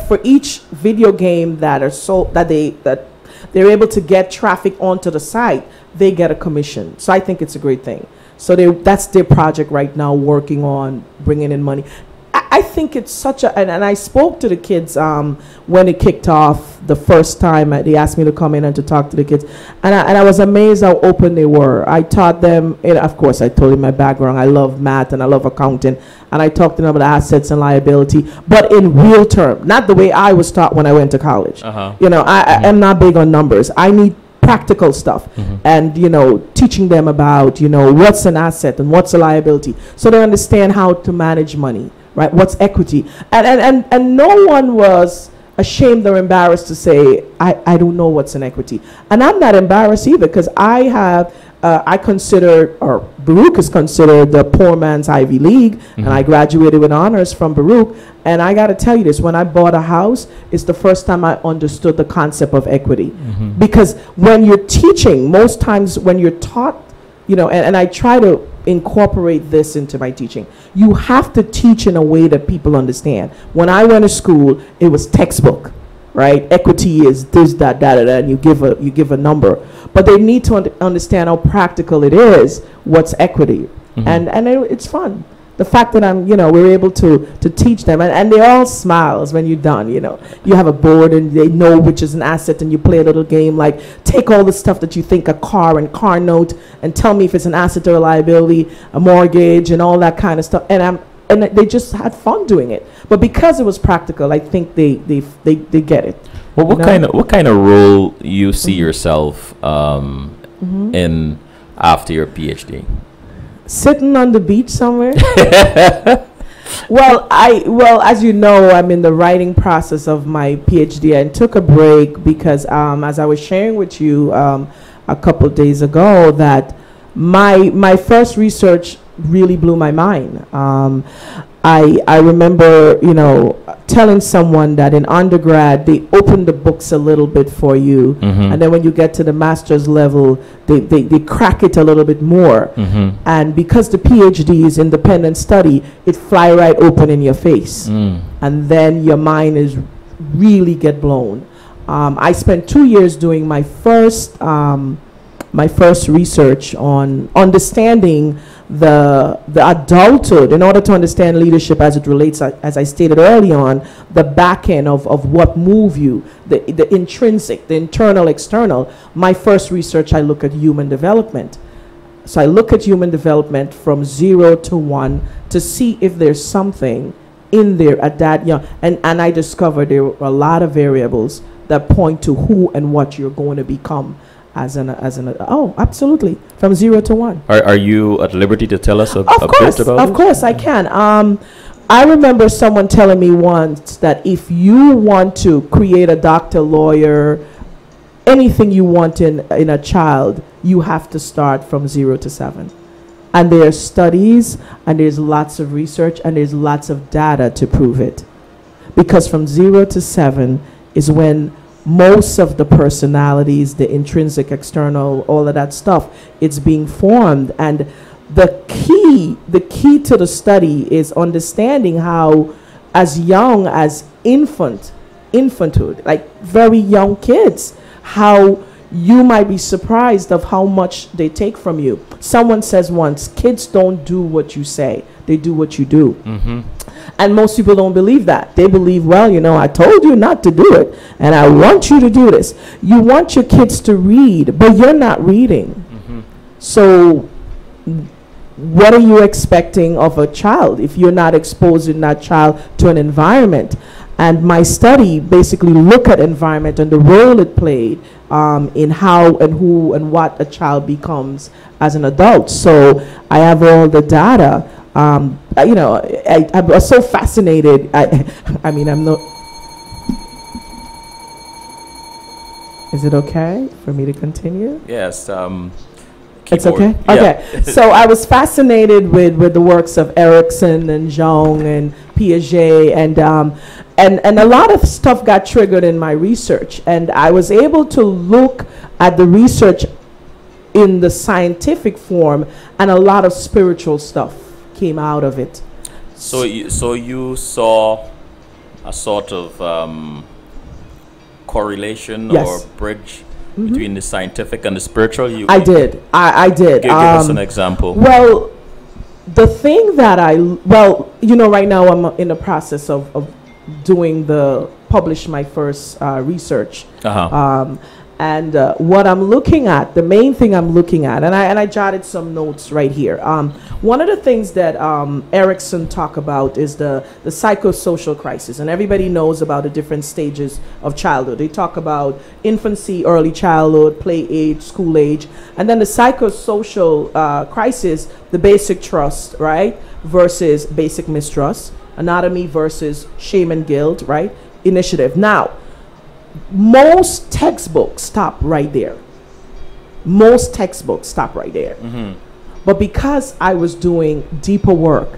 Speaker 3: for each video game that are sold, that they're able to get traffic onto the site, they get a commission. So I think it's a great thing. So that's their project right now, working on bringing in money. I think it's such a, and I spoke to the kids when it kicked off the first time. They asked me to come in and to talk to the kids. And I was amazed how open they were. I taught them, of course, I told them my background. I love math and I love accounting. And I talked to them about assets and liability, but in real terms, not the way I was taught when I went to college. You know, I am not big on numbers. I need practical stuff and, you know, teaching them about, you know, what's an asset and what's a liability, so they understand how to manage money, right? What's equity. And no one was ashamed or embarrassed to say, I don't know what's an equity. And I'm not embarrassed either, because I consider, or Baruch is considered the poor man's Ivy League, and I graduated with honors from Baruch. And I got to tell you this, when I bought a house, it's the first time I understood the concept of equity. Because when you're teaching, most times when you're taught, you know, and I try to incorporate this into my teaching, you have to teach in a way that people understand. When I went to school, it was textbook, right? Equity is this, that, and you give a number. But they need to understand how practical it is, what's equity. And it's fun. The fact that we're able to teach them, and they all smiles when you're done, you know. You have a board and they know which is an asset, and you play a little game like, take all the stuff that you think, a car and car note, and tell me if it's an asset or a liability, a mortgage and all that kind of stuff. And they just had fun doing it. But because it was practical, I think they get it.
Speaker 1: Well, what kind of role you see yourself in after your PhD?
Speaker 3: Sitting on the beach somewhere. Well, as you know, I'm in the writing process of my PhD, and took a break because, as I was sharing with you a couple of days ago, that my first research really blew my mind. I remember, you know, telling someone that in undergrad they open the books a little bit for you, and then when you get to the master's level, they crack it a little bit more. And because the PhD is independent study, it fly right open in your face, and then your mind is really get blown. I spent 2 years doing my first research on understanding the adulthood, in order to understand leadership as it relates, as I stated early on, the back end of what move you, the intrinsic, the internal, external. My first research, I look at human development. So I look at human development from 0 to 1 to see if there's something in there at that young, and I discovered there were a lot of variables that point to who and what you're going to become as an oh, absolutely, from 0 to 1.
Speaker 1: Are you at liberty to tell us a bit about
Speaker 3: Of course I can. I remember someone telling me once that if you want to create a doctor, lawyer, anything you want in a child, you have to start from 0 to 7. And there are studies, and there's lots of research, and there's lots of data to prove it. Because from 0 to 7 is when most of the personalities, the intrinsic, external, all of that stuff, it's being formed. And the key to the study is understanding how, as young as infanthood, like very young kids, how you might be surprised of how much they take from you. Someone says once, kids don't do what you say, they do what you do. And most people don't believe that. They believe, well, you know, I told you not to do it, and I want you to do this. You want your kids to read, but you're not reading. So what are you expecting of a child if you're not exposing that child to an environment? And my study basically look at environment and the role it played in how and who and what a child becomes as an adult. So I have all the data. I was so fascinated. I mean, I'm not. Is it okay for me to continue?
Speaker 1: Yes.
Speaker 3: It's okay?
Speaker 1: Yeah.
Speaker 3: Okay. So I was fascinated with the works of Erikson and Jung and Piaget, and a lot of stuff got triggered in my research. And I was able to look at the research in the scientific form, and a lot of spiritual stuff came out of it.
Speaker 1: So you saw a sort of correlation
Speaker 3: Yes.
Speaker 1: or bridge between the scientific and the spiritual?
Speaker 3: I did. I did.
Speaker 1: Give us an example.
Speaker 3: Well, the thing that right now I'm in the process of doing publish my first research. And what I'm looking at, the main thing I'm looking at, and I jotted some notes right here. One of the things that Erikson talk about is the psychosocial crisis, and everybody knows about the different stages of childhood. They talk about infancy, early childhood, play age, school age, and then the psychosocial crisis, the basic trust, right, versus basic mistrust, anatomy versus shame and guilt, right, initiative. Now, most textbooks stop right there. Most textbooks stop right there. But because I was doing deeper work,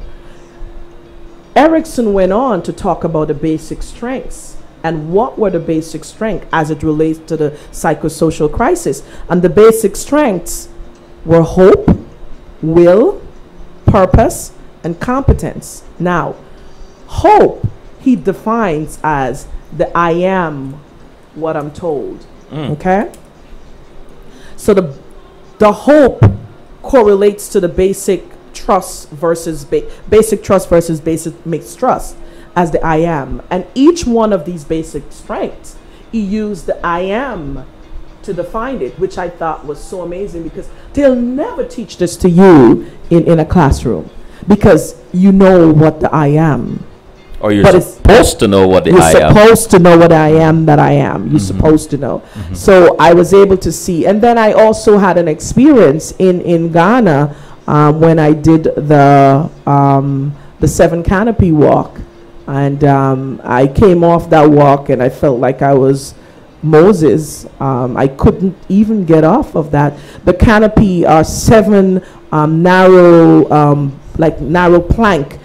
Speaker 3: Erikson went on to talk about the basic strengths and what were the basic strengths as it relates to the psychosocial crisis. And the basic strengths were hope, will, purpose, and competence. Now, hope he defines as the I am what I'm told. Okay? So the hope correlates to the basic trust versus basic trust versus basic mistrust as the I am. And each one of these basic strengths, he used the I am to define it, which I thought was so amazing because they'll never teach this to you in a classroom because you know what the I am.
Speaker 1: Or you're supposed to know what the I am.
Speaker 3: You're supposed to know what I am that I am. You're supposed to know. So I was able to see. And then I also had an experience in Ghana when I did the Seven Canopy Walk. And I came off that walk and I felt like I was Moses. I couldn't even get off of that. The canopy are 7 narrow plank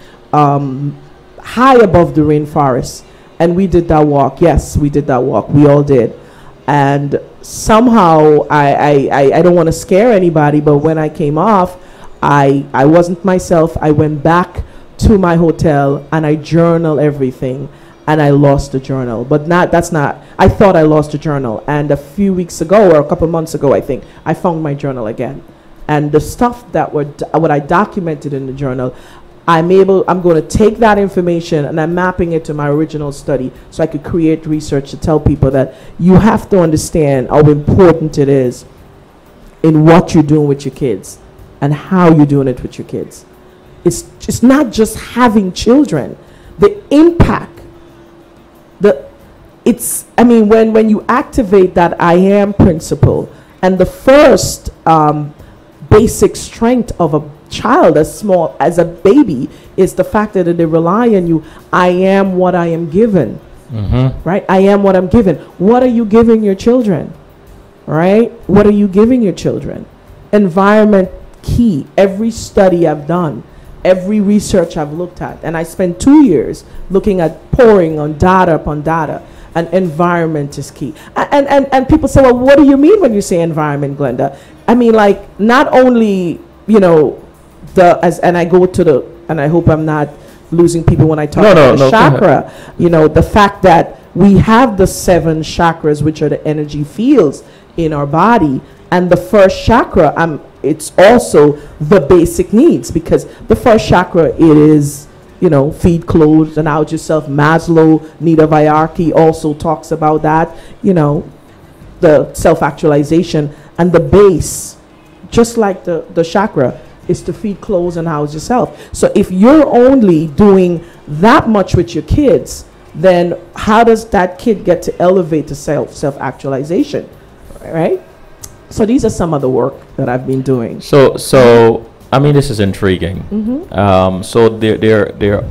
Speaker 3: high above the rainforest, and we did that walk. Yes, we did that walk. We all did. And somehow I don't want to scare anybody, but when I came off, I wasn't myself. I went back to my hotel and I journal everything, and I lost the journal. But I thought I lost the journal, and a few weeks ago or a couple months ago, I think I found my journal again. And the stuff that what I documented in the journal, I'm going to take that information and I'm mapping it to my original study so I could create research to tell people that you have to understand how important it is in what you're doing with your kids and how you're doing it with your kids. It's not just having children. The impact, when you activate that I am principle, and the first basic strength of a child as small as a baby is the fact that they rely on you. I am what I am given. Right? I am what I'm given. What are you giving your children? Right? What are you giving your children? Environment key. Every study I've done, every research I've looked at, and I spent 2 years looking at pouring on data upon data, and environment is key. And people say, well, what do you mean when you say environment, Glenda? I mean, like, not only, and I go to and I hope I'm not losing people when I talk about the chakra, the fact that we have the 7 chakras, which are the energy fields in our body, and the first chakra, it's also the basic needs, because the first chakra, it is, feed, clothe, and out yourself. Maslow need of hierarchy also talks about that, the self-actualization, and the base, just like the chakra, is to feed, clothes, and house yourself. So if you're only doing that much with your kids, then how does that kid get to elevate to self-actualization, right? So these are some of the work that I've been doing.
Speaker 1: So I mean, this is intriguing. So there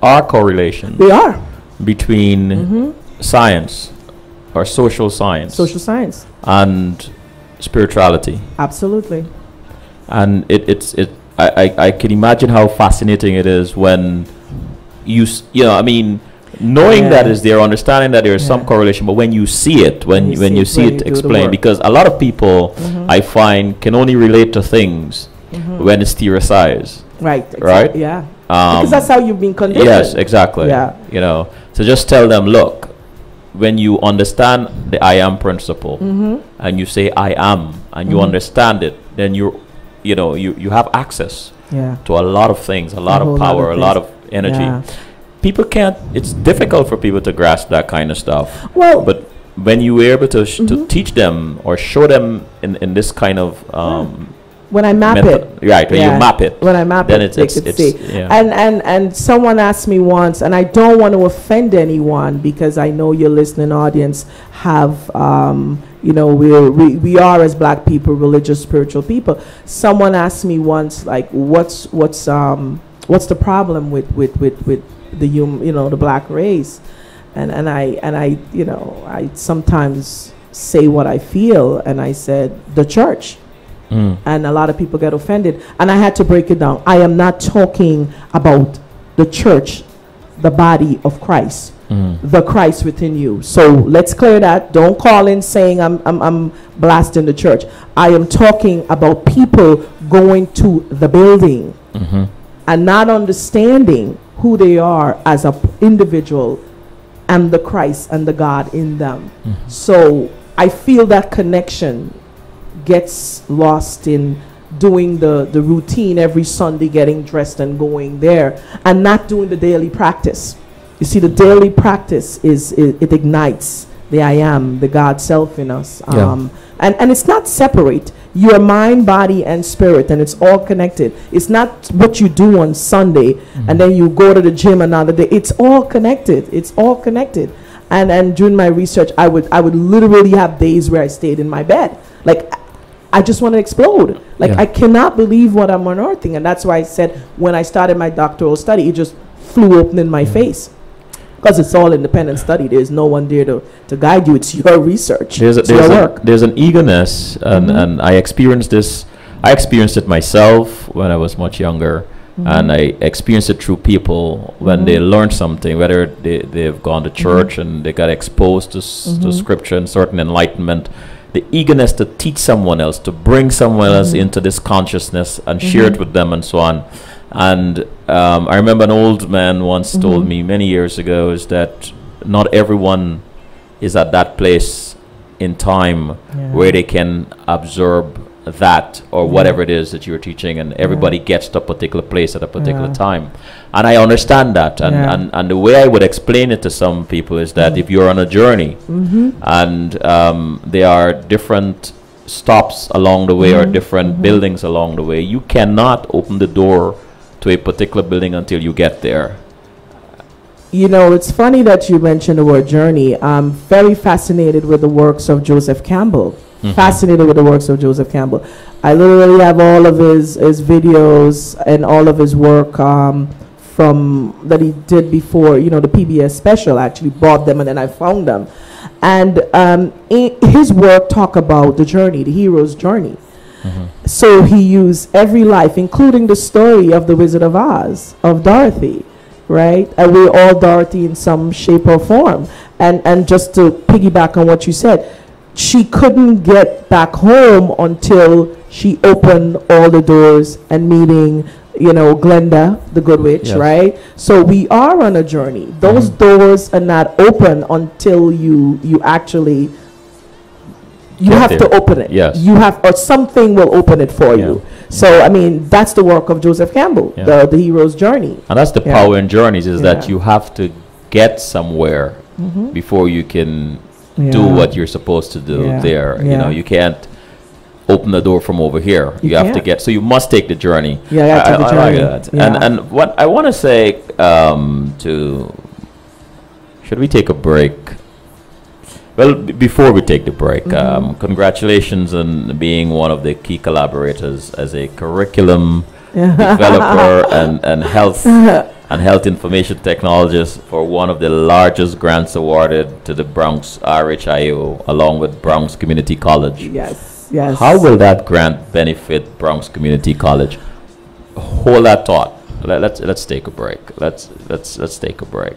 Speaker 1: are correlations.
Speaker 3: They are.
Speaker 1: Between science or social science and spirituality.
Speaker 3: Absolutely.
Speaker 1: And I can imagine how fascinating it is when you know, I mean, knowing that is there, understanding that there is some correlation, but when you see it, when you see it explained, because a lot of people I find can only relate to things when it's theorized.
Speaker 3: Right.
Speaker 1: Right?
Speaker 3: Yeah. Because that's how you've been conditioned.
Speaker 1: Yes, exactly.
Speaker 3: Yeah.
Speaker 1: You know, so just tell them, look, when you understand the I am principle and you say I am and you understand it, then you have access to a lot of things, a lot of power, a lot of energy. Yeah. People can't, it's difficult for people to grasp that kind of stuff.
Speaker 3: Well,
Speaker 1: but when you were able to, to teach them or show them in this kind of
Speaker 3: when I map it,
Speaker 1: right? When you map it,
Speaker 3: when I map
Speaker 1: then
Speaker 3: it,
Speaker 1: it's
Speaker 3: and someone asked me once, and I don't want to offend anyone because I know your listening audience have, you know, we are as Black people religious, spiritual people. Someone asked me once, like, what's the problem with the the Black race, and I you know, I sometimes say what I feel, and I said the church. And a lot of people get offended, and I had to break it down. I am not talking about the church, the body of Christ, the Christ within you. So let's clear that. Don't call in saying I'm blasting the church. I am talking about people going to the building and not understanding who they are as an individual and the Christ and the God in them. So I feel that connection gets lost in doing the routine every Sunday, getting dressed and going there, and not doing the daily practice. You see, the daily practice it ignites the I am, the God self in us. And it's not separate. Your mind, body, and spirit, and it's all connected. It's not what you do on Sunday and then you go to the gym another day. It's all connected. It's all connected. And during my research, I would literally have days where I stayed in my bed. Like, I just want to explode. Like, I cannot believe what I'm unearthing. And that's why I said when I started my doctoral study, it just flew open in my face. Because it's all independent study. There's no one there to guide you. It's your research. It's your work.
Speaker 1: There's an eagerness, and I experienced this. I experienced it myself when I was much younger. And I experienced it through people when they learned something, whether they've gone to church and they got exposed to scripture and certain enlightenment. The eagerness to teach someone else, to bring someone else into this consciousness and share it with them and so on. And I remember an old man once told me many years ago is that not everyone is at that place in time where they can absorb that or whatever it is that you're teaching, and everybody gets to a particular place at a particular time. And I understand that, and the way I would explain it to some people is that if you're on a journey and there are different stops along the way or different buildings along the way, you cannot open the door to a particular building until you get there.
Speaker 3: You know, it's funny that you mentioned the word journey. I'm very fascinated with the works of Joseph Campbell. Fascinated with the works of Joseph Campbell. I literally have all of his videos and all of his work from that he did before, you know, the PBS special. I actually bought them and then I found them. And his work talk about the journey, the hero's journey. So he used every life, including the story of the Wizard of Oz, of Dorothy, right? And we're all Dorothy in some shape or form. And just to piggyback on what you said, she couldn't get back home until she opened all the doors and meeting, you know, Glenda, the good witch, right? So we are on a journey. Those doors are not open until you actually, you have to open it. You have, or something will open it for you. So, I mean, that's the work of Joseph Campbell, the hero's journey.
Speaker 1: And that's the power in journeys, is that you have to get somewhere before you can do what you're supposed to do there. You know, you can't open the door from over here. You have to
Speaker 3: can't.
Speaker 1: get, so you must take the journey.
Speaker 3: Yeah, you have to take the
Speaker 1: I like
Speaker 3: journey.
Speaker 1: that.
Speaker 3: Yeah.
Speaker 1: And what I want to say should we take a break? Well, before we take the break, congratulations on being one of the key collaborators as a curriculum developer and health information technologist for one of the largest grants awarded to the Bronx RHIO, along with Bronx Community College.
Speaker 3: Yes, yes.
Speaker 1: How will that grant benefit Bronx Community College? Hold that thought. Let's take a break. Let's take a break.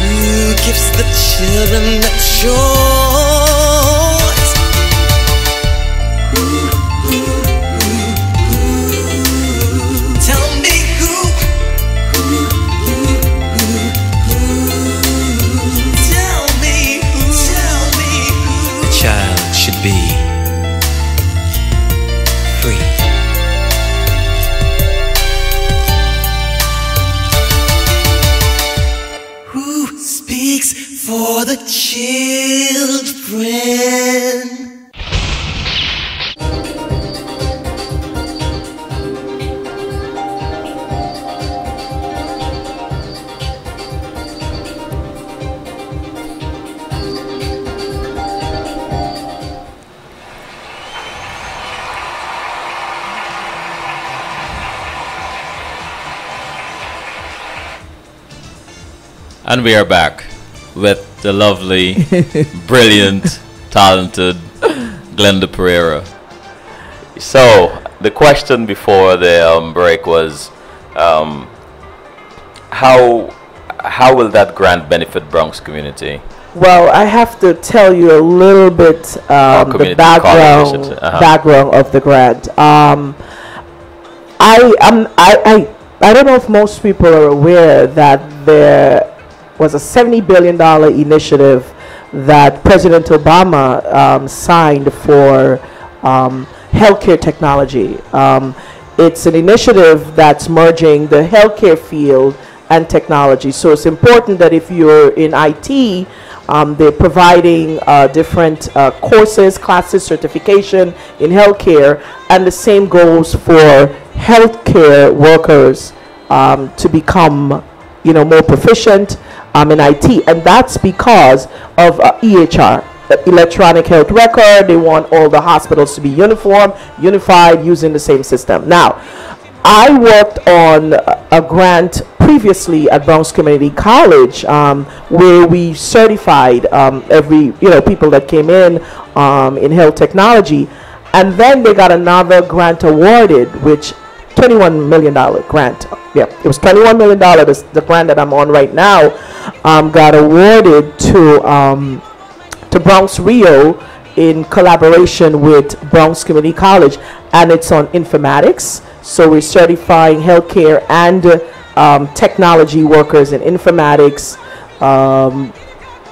Speaker 2: Who gives the children a choice? Tell me who? Tell me who? A child should be free. Who speaks for the children?
Speaker 1: And we are back with the lovely, brilliant, talented Glenda Perreira. So the question before the break was, how will that grant benefit Bronx community?
Speaker 3: Well, I have to tell you a little bit the
Speaker 1: community
Speaker 3: background
Speaker 1: college,
Speaker 3: background of the grant. I don't know if most people are aware that there was a $70 billion initiative that President Obama signed for healthcare technology. It's an initiative that's merging the healthcare field and technology. So it's important that if you're in IT, they're providing different courses, classes, certification in healthcare, and the same goes for healthcare workers to become, more proficient in IT, and that's because of EHR, electronic health record. They want all the hospitals to be unified, using the same system. Now, I worked on a grant previously at Bronx Community College where we certified every people that came in health technology, and then they got another grant awarded, which $21 million grant. Yeah, it was $21 million. The grant that I'm on right now got awarded to Bronx Rio in collaboration with Bronx Community College, and it's on informatics. So we're certifying healthcare and technology workers in informatics.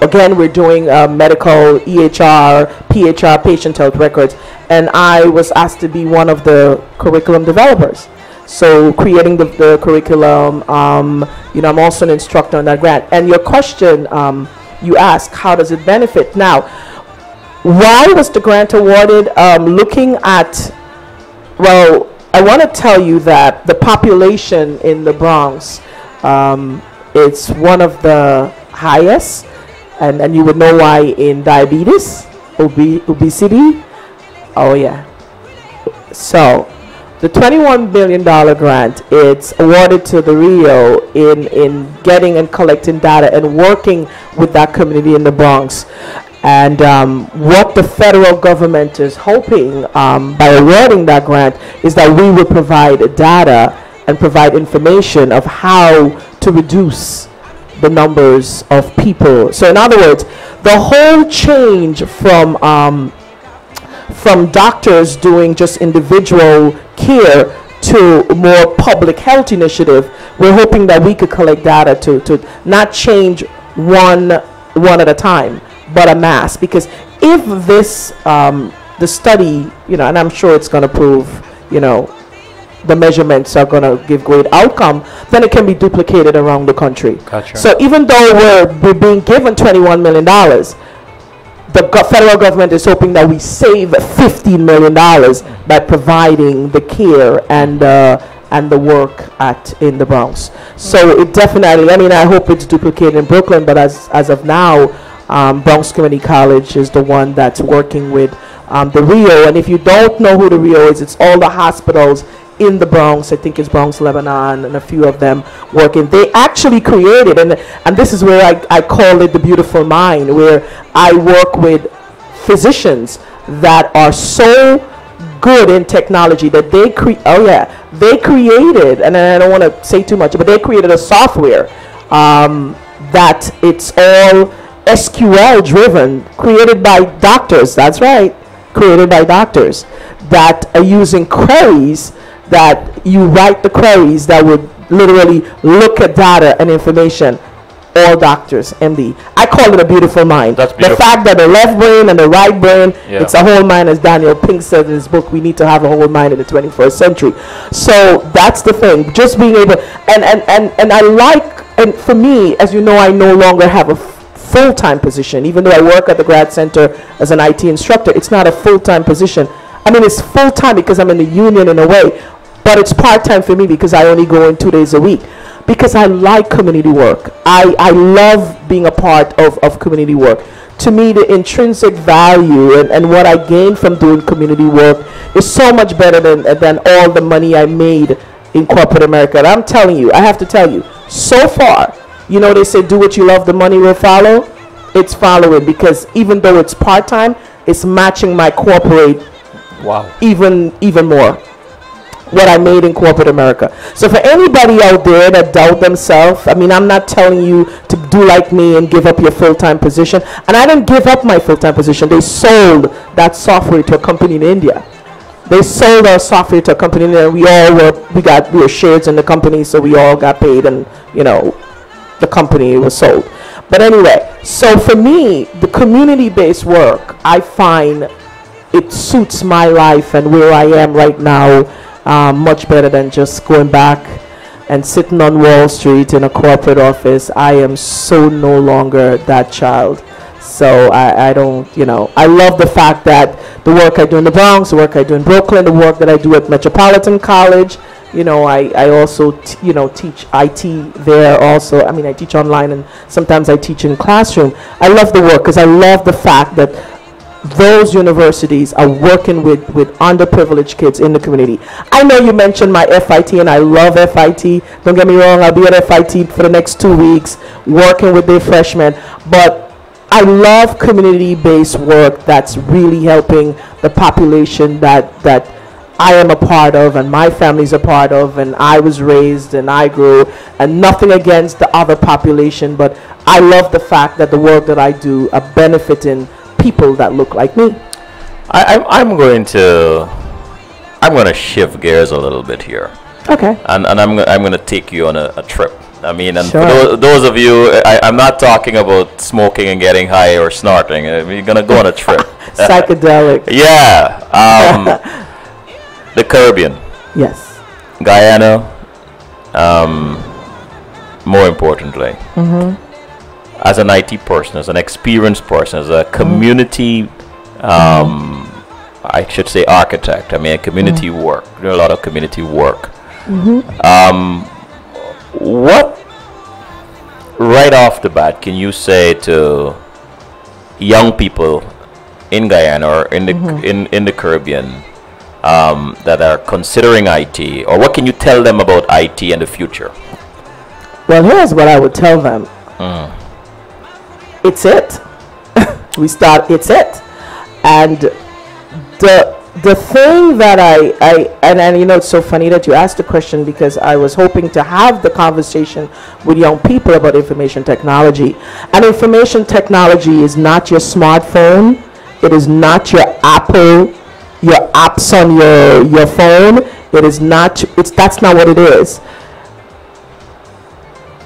Speaker 3: Again, we're doing medical, EHR, PHR, patient health records, and I was asked to be one of the curriculum developers. So creating the curriculum, I'm also an instructor on that grant. And your question, you asked, how does it benefit? Now, why was the grant awarded? Looking at, well, I want to tell you that the population in the Bronx, it's one of the highest, and you would know why in diabetes, obesity. Oh yeah. So the $21 billion grant, it's awarded to the Rio in getting and collecting data and working with that community in the Bronx. And what the federal government is hoping by awarding that grant is that we will provide data and provide information of how to reduce the numbers of people. So in other words, the whole change from doctors doing just individual care to more public health initiative, we're hoping that we could collect data to not change one at a time, but a mass. Because if this the study, and I'm sure it's going to prove, the measurements are going to give great outcome, then it can be duplicated around the country.
Speaker 1: Gotcha.
Speaker 3: So even though we're being given $21 million, the federal government is hoping that we save $15 million by providing the care and the work in the Bronx. So it definitely, I mean, I hope it's duplicated in Brooklyn, but as of now, Bronx Community College is the one that's working with the Rio. And if you don't know who the Rio is, it's all the hospitals in the Bronx. I think it's Bronx, Lebanon, and a few of them working. They actually created, and this is where I call it the beautiful mind, where I work with physicians that are so good in technology that they created, and I don't want to say too much, but they created a software that it's all SQL driven, created by doctors. That's right, created by doctors that are using queries that you write the queries that would literally look at data and information. All doctors, MD. I call it a beautiful mind.
Speaker 1: That's beautiful.
Speaker 3: The fact that the left brain and the right brain, it's a whole mind, as Daniel Pink said in his book, we need to have a whole mind in the 21st century. So that's the thing, just being able, and I like, and for me, as you know, I no longer have a full-time position. Even though I work at the grad center as an IT instructor, it's not a full-time position. I mean, it's full-time because I'm in the union in a way, but it's part-time for me because I only go in 2 days a week. Because I like community work. I love being a part of community work. To me, the intrinsic value and what I gain from doing community work is so much better than all the money I made in corporate America. And I'm telling you, I have to tell you, so far, you know, they say do what you love, the money will follow. It's following, because even though it's part-time, it's matching my corporate even more. What I made in corporate America. So for anybody out there that doubt themselves, I mean, I'm not telling you to do like me and give up your full-time position. And I didn't give up my full-time position. They sold that software to a company in India. They sold our software to a company in India. We were shares in the company, so we all got paid, and you know, the company was sold. But anyway, so for me, the community-based work, I find it suits my life and where I am right now. Much better than just going back and sitting on Wall Street in a corporate office. I am so no longer that child. So I don't, you know, I love the fact that the work I do in the Bronx, the work I do in Brooklyn, the work that I do at Metropolitan College, you know, I also, teach IT there also. I mean, I teach online and sometimes I teach in classroom. I love the work because I love the fact that those universities are working with underprivileged kids in the community. I know you mentioned my FIT, and I love FIT. Don't get me wrong, I'll be at FIT for the next 2 weeks working with their freshmen. But I love community-based work that's really helping the population that I am a part of and my family's a part of, and I was raised and I grew, and nothing against the other population, but I love the fact that the work that I do are benefiting people that look like me.
Speaker 4: I'm going to shift gears a little bit here.
Speaker 3: Okay.
Speaker 4: And I'm going to take you on a trip. I mean, and
Speaker 3: sure.
Speaker 4: for those of you, I'm not talking about smoking and getting high or snorting. You're going to go on a trip.
Speaker 3: Psychedelic.
Speaker 4: Yeah. The Caribbean.
Speaker 3: Yes.
Speaker 4: Guyana. More importantly.
Speaker 3: Mm-hmm.
Speaker 4: As an IT person, as an experienced person, as a community, I should say architect. I mean, community work. Do a lot of community work. What, right off the bat, can you say to young people in Guyana or in the in the Caribbean that are considering IT, or what can you tell them about IT and the future?
Speaker 3: Well, here's what I would tell them. It's it. It's it. And the thing that and you know, it's so funny that you asked the question, because I was hoping to have the conversation with young people about information technology. And information technology is not your smartphone. It is not your Apple, your apps on your phone. It is not, that's not what it is.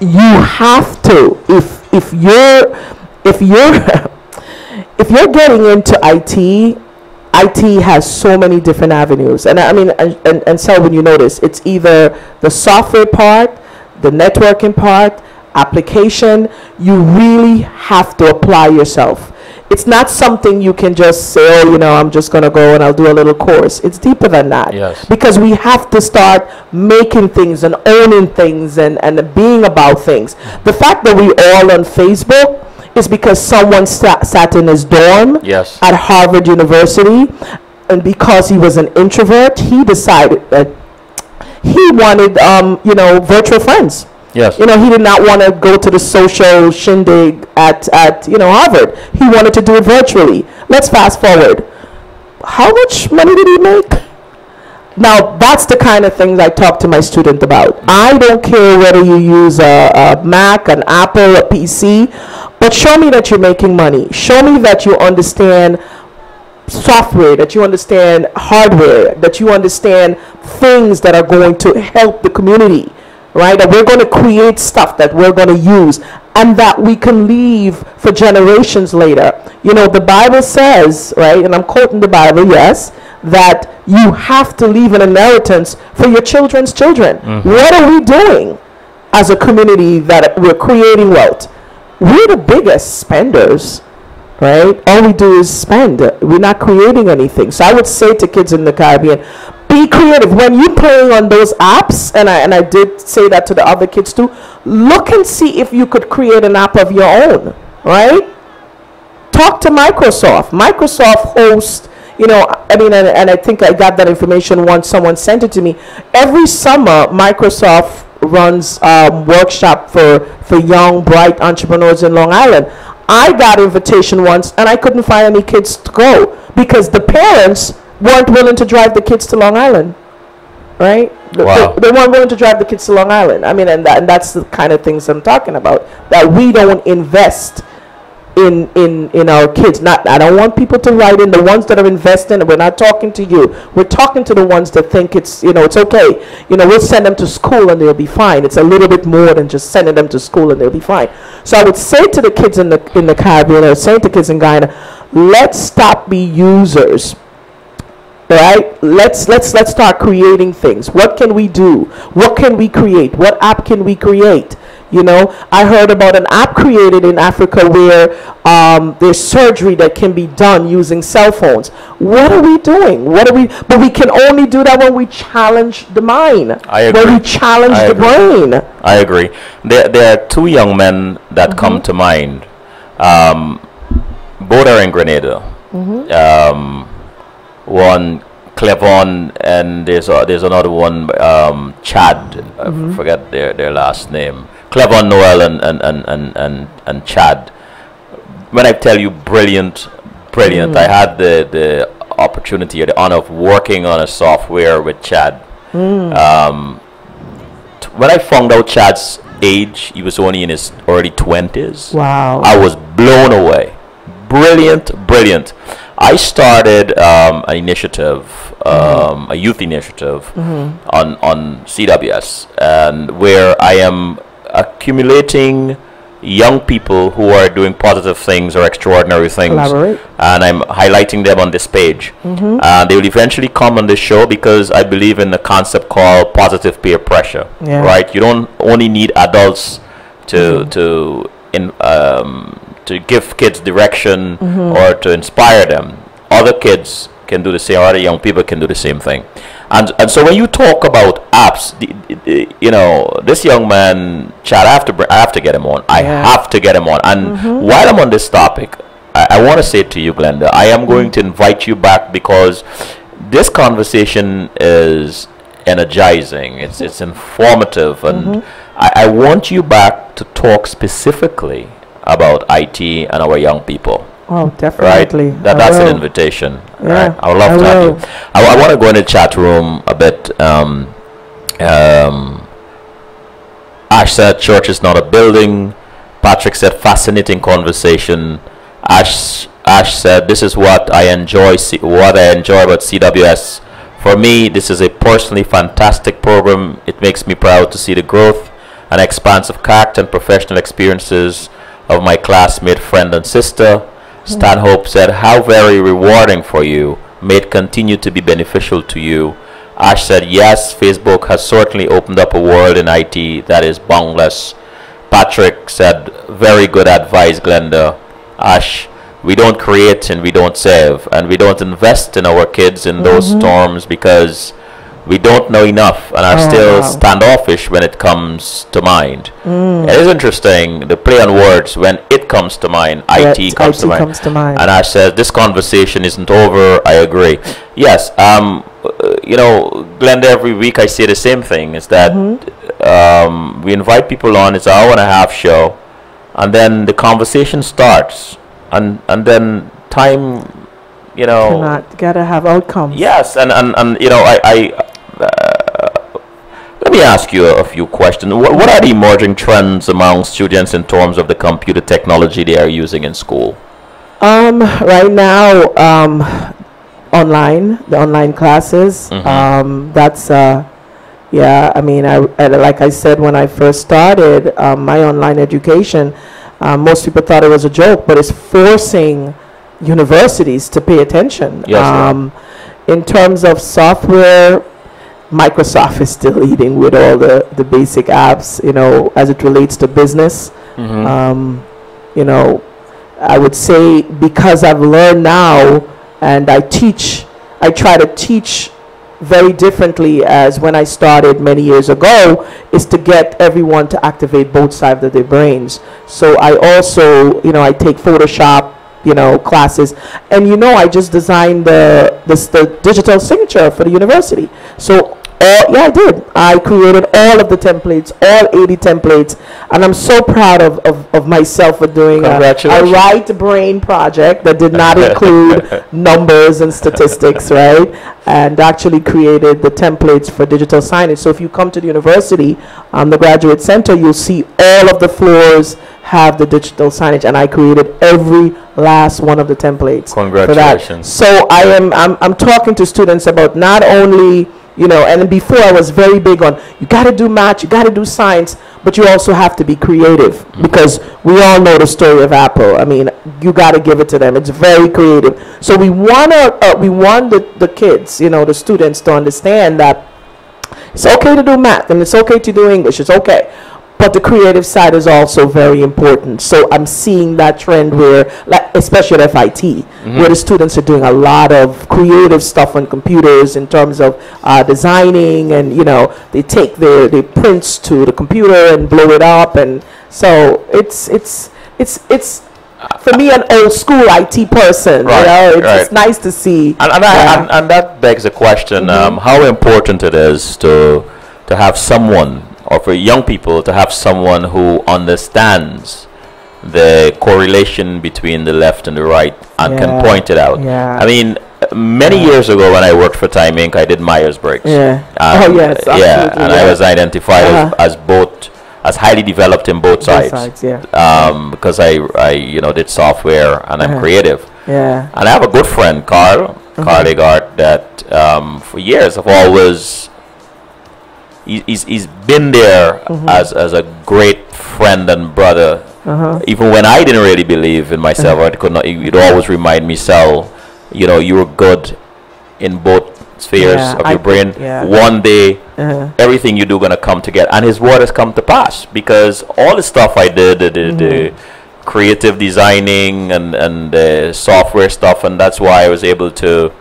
Speaker 3: You have to, if you're getting into IT, IT has so many different avenues. And I mean, and so when you notice, it's either the software part, the networking part, application. You really have to apply yourself. It's not something you can just say, oh, you know, I'm just going to go and I'll do a little course. It's deeper than that.
Speaker 4: Yes.
Speaker 3: Because we have to start making things and owning things and being about things. The fact that we all on Facebook is because someone sat in his dorm
Speaker 4: Yes.
Speaker 3: at Harvard University, and because he was an introvert, he decided that he wanted, you know, virtual friends.
Speaker 4: Yes.
Speaker 3: You know, he did not want to go to the social shindig at you know, Harvard. He wanted to do it virtually. Let's fast forward. How much money did he make? Now, that's the kind of things I talk to my student about. I don't care whether you use a Mac, an Apple, a PC, but show me that you're making money. Show me that you understand software, that you understand hardware, that you understand things that are going to help the community, right? That we're going to create stuff that we're going to use and that we can leave for generations later. You know, the Bible says, right, and I'm quoting the Bible, yes, that you have to leave an inheritance for your children's children. What are we doing as a community that we're creating wealth? We're the biggest spenders, right? All we do is spend. We're not creating anything. So I would say to kids in the Caribbean, be creative. When you're playing on those apps, and I did say that to the other kids too, look and see if you could create an app of your own, right? Talk to Microsoft. Microsoft hosts, you know, I mean, and I think I got that information once someone sent it to me. Every summer, Microsoft runs workshop for young, bright entrepreneurs in Long Island. I got invitation once, and I couldn't find any kids to go because the parents weren't willing to drive the kids to Long Island, right?
Speaker 4: Wow.
Speaker 3: They weren't willing to drive the kids to Long Island. I mean, and that's the kind of things I'm talking about, that we don't invest in our kids. I don't want people to write in the ones that are investing. We're not talking to you. We're talking to the ones that think it's, you know, it's okay. You know, we'll send them to school and they'll be fine. It's a little bit more than just sending them to school and they'll be fine. So I would say to the kids in the Caribbean, or say to kids in Guyana, let's stop being users. Right? Let's start creating things. What can we do? What can we create? What app can we create? You know, I heard about an app created in Africa where there's surgery that can be done using cell phones. What are we doing? But we can only do that when we challenge the mind.
Speaker 4: I agree.
Speaker 3: When we challenge the brain.
Speaker 4: I agree. There are two young men that come to mind. Both are in Grenada. One Clevon, and there's another one, Chad. I forget their last name. Clevon, Noel, and Chad. When I tell you brilliant, I had the opportunity or the honor of working on a software with Chad. When I found out Chad's age, he was only in his early 20s.
Speaker 3: Wow.
Speaker 4: I was blown away. Brilliant. I started an initiative, a youth initiative on CWS, and where I am accumulating young people who are doing positive things or extraordinary things.
Speaker 3: Collaborate.
Speaker 4: And I'm highlighting them on this page. They will eventually come on this show because I believe in the concept called positive peer pressure.
Speaker 3: Yeah.
Speaker 4: Right? You don't only need adults to give kids direction or to inspire them. Other kids can do the same, or other young people can do the same thing. And so when you talk about apps, you know, this young man, Chad, I have to get him on. I have to get him on. And while I'm on this topic, I want to say to you, Glenda, I am going to invite you back because this conversation is energizing. It's informative, and I want you back to talk specifically about IT and our young people.
Speaker 3: Oh, definitely.
Speaker 4: Right? That's an invitation.
Speaker 3: Yeah,
Speaker 4: right? I would love to have you. I want to go in the chat room a bit. Ash said, church is not a building. Patrick said, fascinating conversation. Ash said, this is what I enjoy about CWS. For me, this is a personally fantastic program. It makes me proud to see the growth and expansive character and professional experiences of my classmate, friend, and sister. Stanhope said, how very rewarding for you. may it continue to be beneficial to you. Ash said, yes, Facebook has certainly opened up a world in IT that is boundless. Patrick said, very good advice, Glenda. Ash, we don't create and we don't save, and we don't invest in our kids in those terms because we don't know enough and are still standoffish when it comes to mind. It is interesting, the play on words. When it comes to mind, IT comes to mind. And Ash says, this conversation isn't over. I agree. Yes, you know, Glenda, every week I say the same thing, is that we invite people on, it's an hour-and-a-half show, and then the conversation starts, and then time, you know,
Speaker 3: gotta have outcomes.
Speaker 4: Yes, and you know, let me ask you a few questions. What are the emerging trends among students in terms of the computer technology they are using in school?
Speaker 3: Right now, the online classes. That's yeah. I mean, I like I said when I first started my online education, most people thought it was a joke, but it's forcing universities to pay attention.
Speaker 4: Yes,
Speaker 3: in terms of software, Microsoft is still leading with all the basic apps, you know, as it relates to business. You know, I would say because I've learned now and I try to teach very differently as when I started many years ago, is to get everyone to activate both sides of their brains. So I also, you know, I take Photoshop, you know, classes, and you know, I just designed the digital signature for the university. So yeah, I did. I created all of the templates, all 80 templates, and I'm so proud of myself for doing a right brain project that did not include numbers and statistics, right? And actually created the templates for digital signage. So if you come to the university, the Graduate Center, you'll see all of the floors have the digital signage, and I created every last one of the templates.
Speaker 4: Congratulations.
Speaker 3: So I'm talking to students about not only, you know, and before I was very big on, you got to do math, you got to do science, but you also have to be creative, because we all know the story of Apple. I mean, you got to give it to them. It's very creative. So we want the kids, you know, the students to understand that it's okay to do math and it's okay to do English. It's okay. But the creative side is also very important. So I'm seeing that trend where, like, especially at FIT, where the students are doing a lot of creative stuff on computers in terms of designing, and, you know, they take their prints to the computer and blow it up. And so it's for me, an old school IT person,
Speaker 4: right,
Speaker 3: you know, it's nice to see.
Speaker 4: And that begs the question, how important it is to have someone, or for young people to have someone who understands the correlation between the left and the right and can point it out. I mean, many years ago when I worked for Time Inc., I did Myers-Briggs.
Speaker 3: Oh yes, absolutely,
Speaker 4: and I was identified as highly developed in both sides. Because I you know, did software and I'm creative. And I have a good friend, Carl Egart, that for years I've always, he's been there as a great friend and brother, even when I didn't really believe in myself. I could not. He'd always remind me, Sal, you know, you were good in both spheres of your brain. One day, everything you do gonna come together, and his word has come to pass, because all the stuff I did, the creative designing and the software stuff, and that's why I was able to,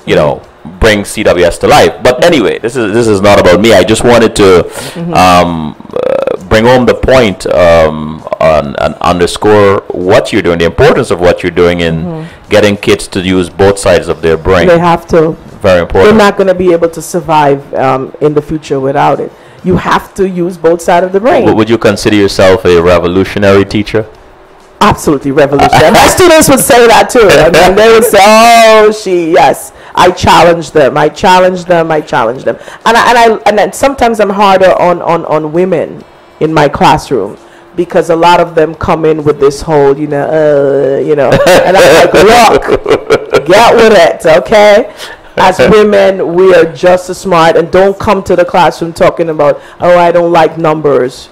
Speaker 4: you know, bring CWS to life. But anyway, this is not about me. I just wanted to bring home the point and underscore what you're doing, the importance of what you're doing in getting kids to use both sides of their brain.
Speaker 3: They have to.
Speaker 4: Very important.
Speaker 3: They're not going to be able to survive in the future without it. You have to use both sides of the brain.
Speaker 4: Would you consider yourself a revolutionary teacher?
Speaker 3: Absolutely revolutionary. My students would say that too. I mean, they would say, "Oh, yes." I challenge them. And then sometimes I'm harder on women in my classroom, because a lot of them come in with this whole, you know, and I'm like, look, get with it, okay? As women, we are just as smart, and don't come to the classroom talking about, oh, I don't like numbers.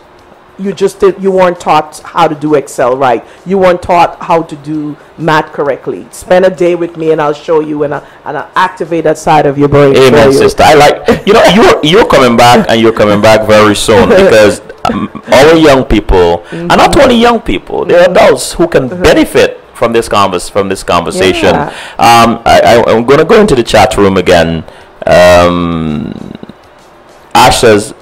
Speaker 3: you weren't taught how to do Excel right. You weren't taught how to do math correctly. Spend a day with me, and I'll show you, and I'll activate that side of your brain.
Speaker 4: Amen, sister. I like, you're coming back, and you're coming back very soon, because our young people, and not only young people, they're adults who can benefit from this conversation.
Speaker 3: Yeah.
Speaker 4: I'm going to go into the chat room again. Ash says,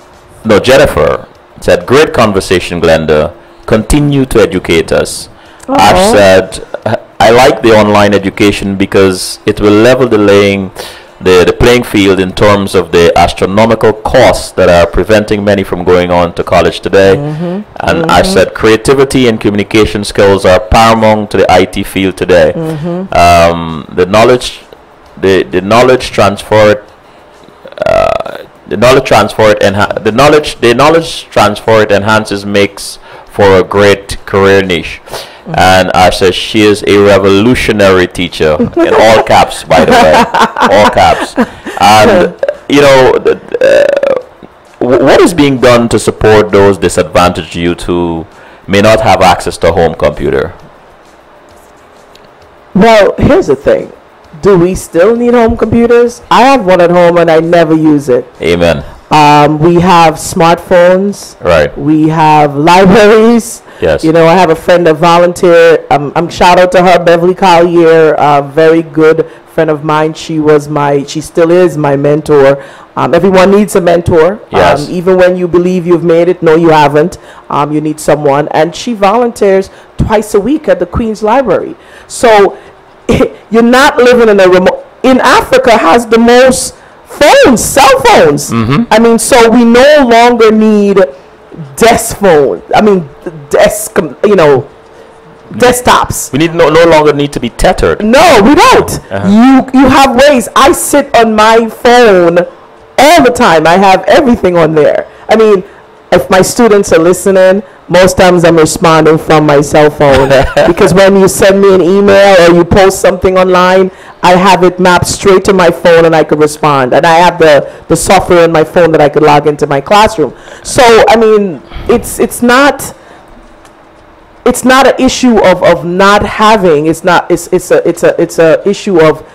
Speaker 4: no, Jennifer said, great conversation, Glenda. Continue to educate us.
Speaker 3: Uh-oh.
Speaker 4: Ash said, I like the online education because it will level the playing field in terms of the astronomical costs that are preventing many from going on to college today. And Ash said, creativity and communication skills are paramount to the IT field today. The knowledge transfer it enhances, makes for a great career niche. And Ash says she is a revolutionary teacher, in all caps, by the way, all caps. And what is being done to support those disadvantaged youth who may not have access to a home computer?
Speaker 3: Well, here's the thing. Do we still need home computers? I have one at home and I never use it.
Speaker 4: Amen.
Speaker 3: We have smartphones.
Speaker 4: Right.
Speaker 3: We have libraries.
Speaker 4: Yes.
Speaker 3: I have a friend that volunteered. Shout out to her, Beverly Collier, a very good friend of mine. She still is my mentor. Everyone needs a mentor.
Speaker 4: Yes.
Speaker 3: Even when you believe you've made it, no, you haven't. You need someone. And she volunteers twice a week at the Queen's Library. So you're not living in a remote. In Africa has the most phones, cell phones. I mean, so we no longer need desk phone. I mean, desktops.
Speaker 4: We no longer need to be tethered.
Speaker 3: No, we don't. You have ways. I sit on my phone all the time. I have everything on there. I mean, if my students are listening, most times I'm responding from my cell phone because when you send me an email or you post something online, I have it mapped straight to my phone and I could respond. And I have the software on my phone that I could log into my classroom. So, I mean, it's not an issue of not having. It's a issue of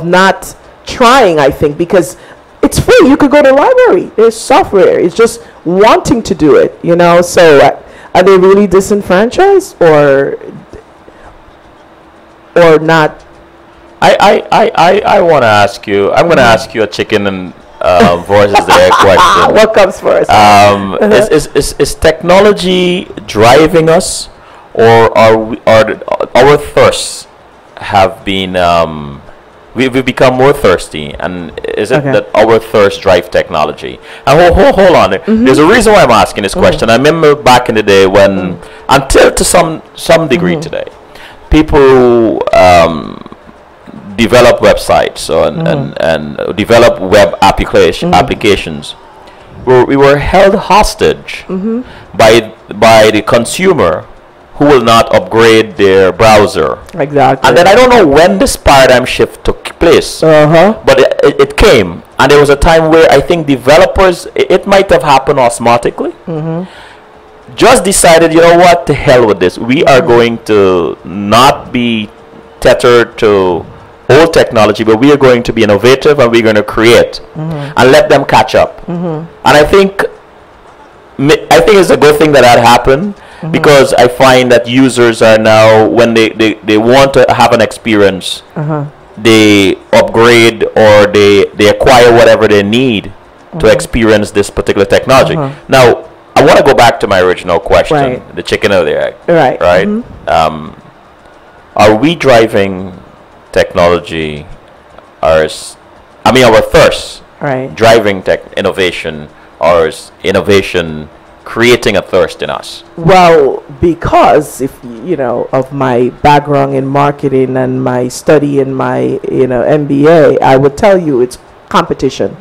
Speaker 3: not trying, I think, because it's free. You could go to the library. There's software. It's just wanting to do it, So are they really disenfranchised or not?
Speaker 4: I want to ask you. I'm going to ask you a chicken and versus the egg question.
Speaker 3: What comes first?
Speaker 4: Is technology driving us, or are our thirsts have been? We've become more thirsty, and is it that our thirst drive technology? And hold on, there's a reason why I'm asking this question. I remember back in the day when, until to some degree today, people develop websites and develop web applications. We were held hostage by the consumer who will not upgrade their browser.
Speaker 3: Exactly.
Speaker 4: And then I don't know when this paradigm shift took place, but it came. And there was a time where I think developers, it might have happened osmotically, just decided, you know what, to hell with this. We are going to not be tethered to old technology, but we are going to be innovative and we're going to create and let them catch up. And I think it's a good thing that happened. Because I find that users are now, when they want to have an experience, they upgrade or they acquire whatever they need to experience this particular technology. Now, I want to go back to my original question, the chicken or the egg. Right? Are we driving technology, our thirst, driving innovation, or is innovation creating a thirst in us?
Speaker 3: Well, because of my background in marketing and my study in my MBA, I would tell you it's competition.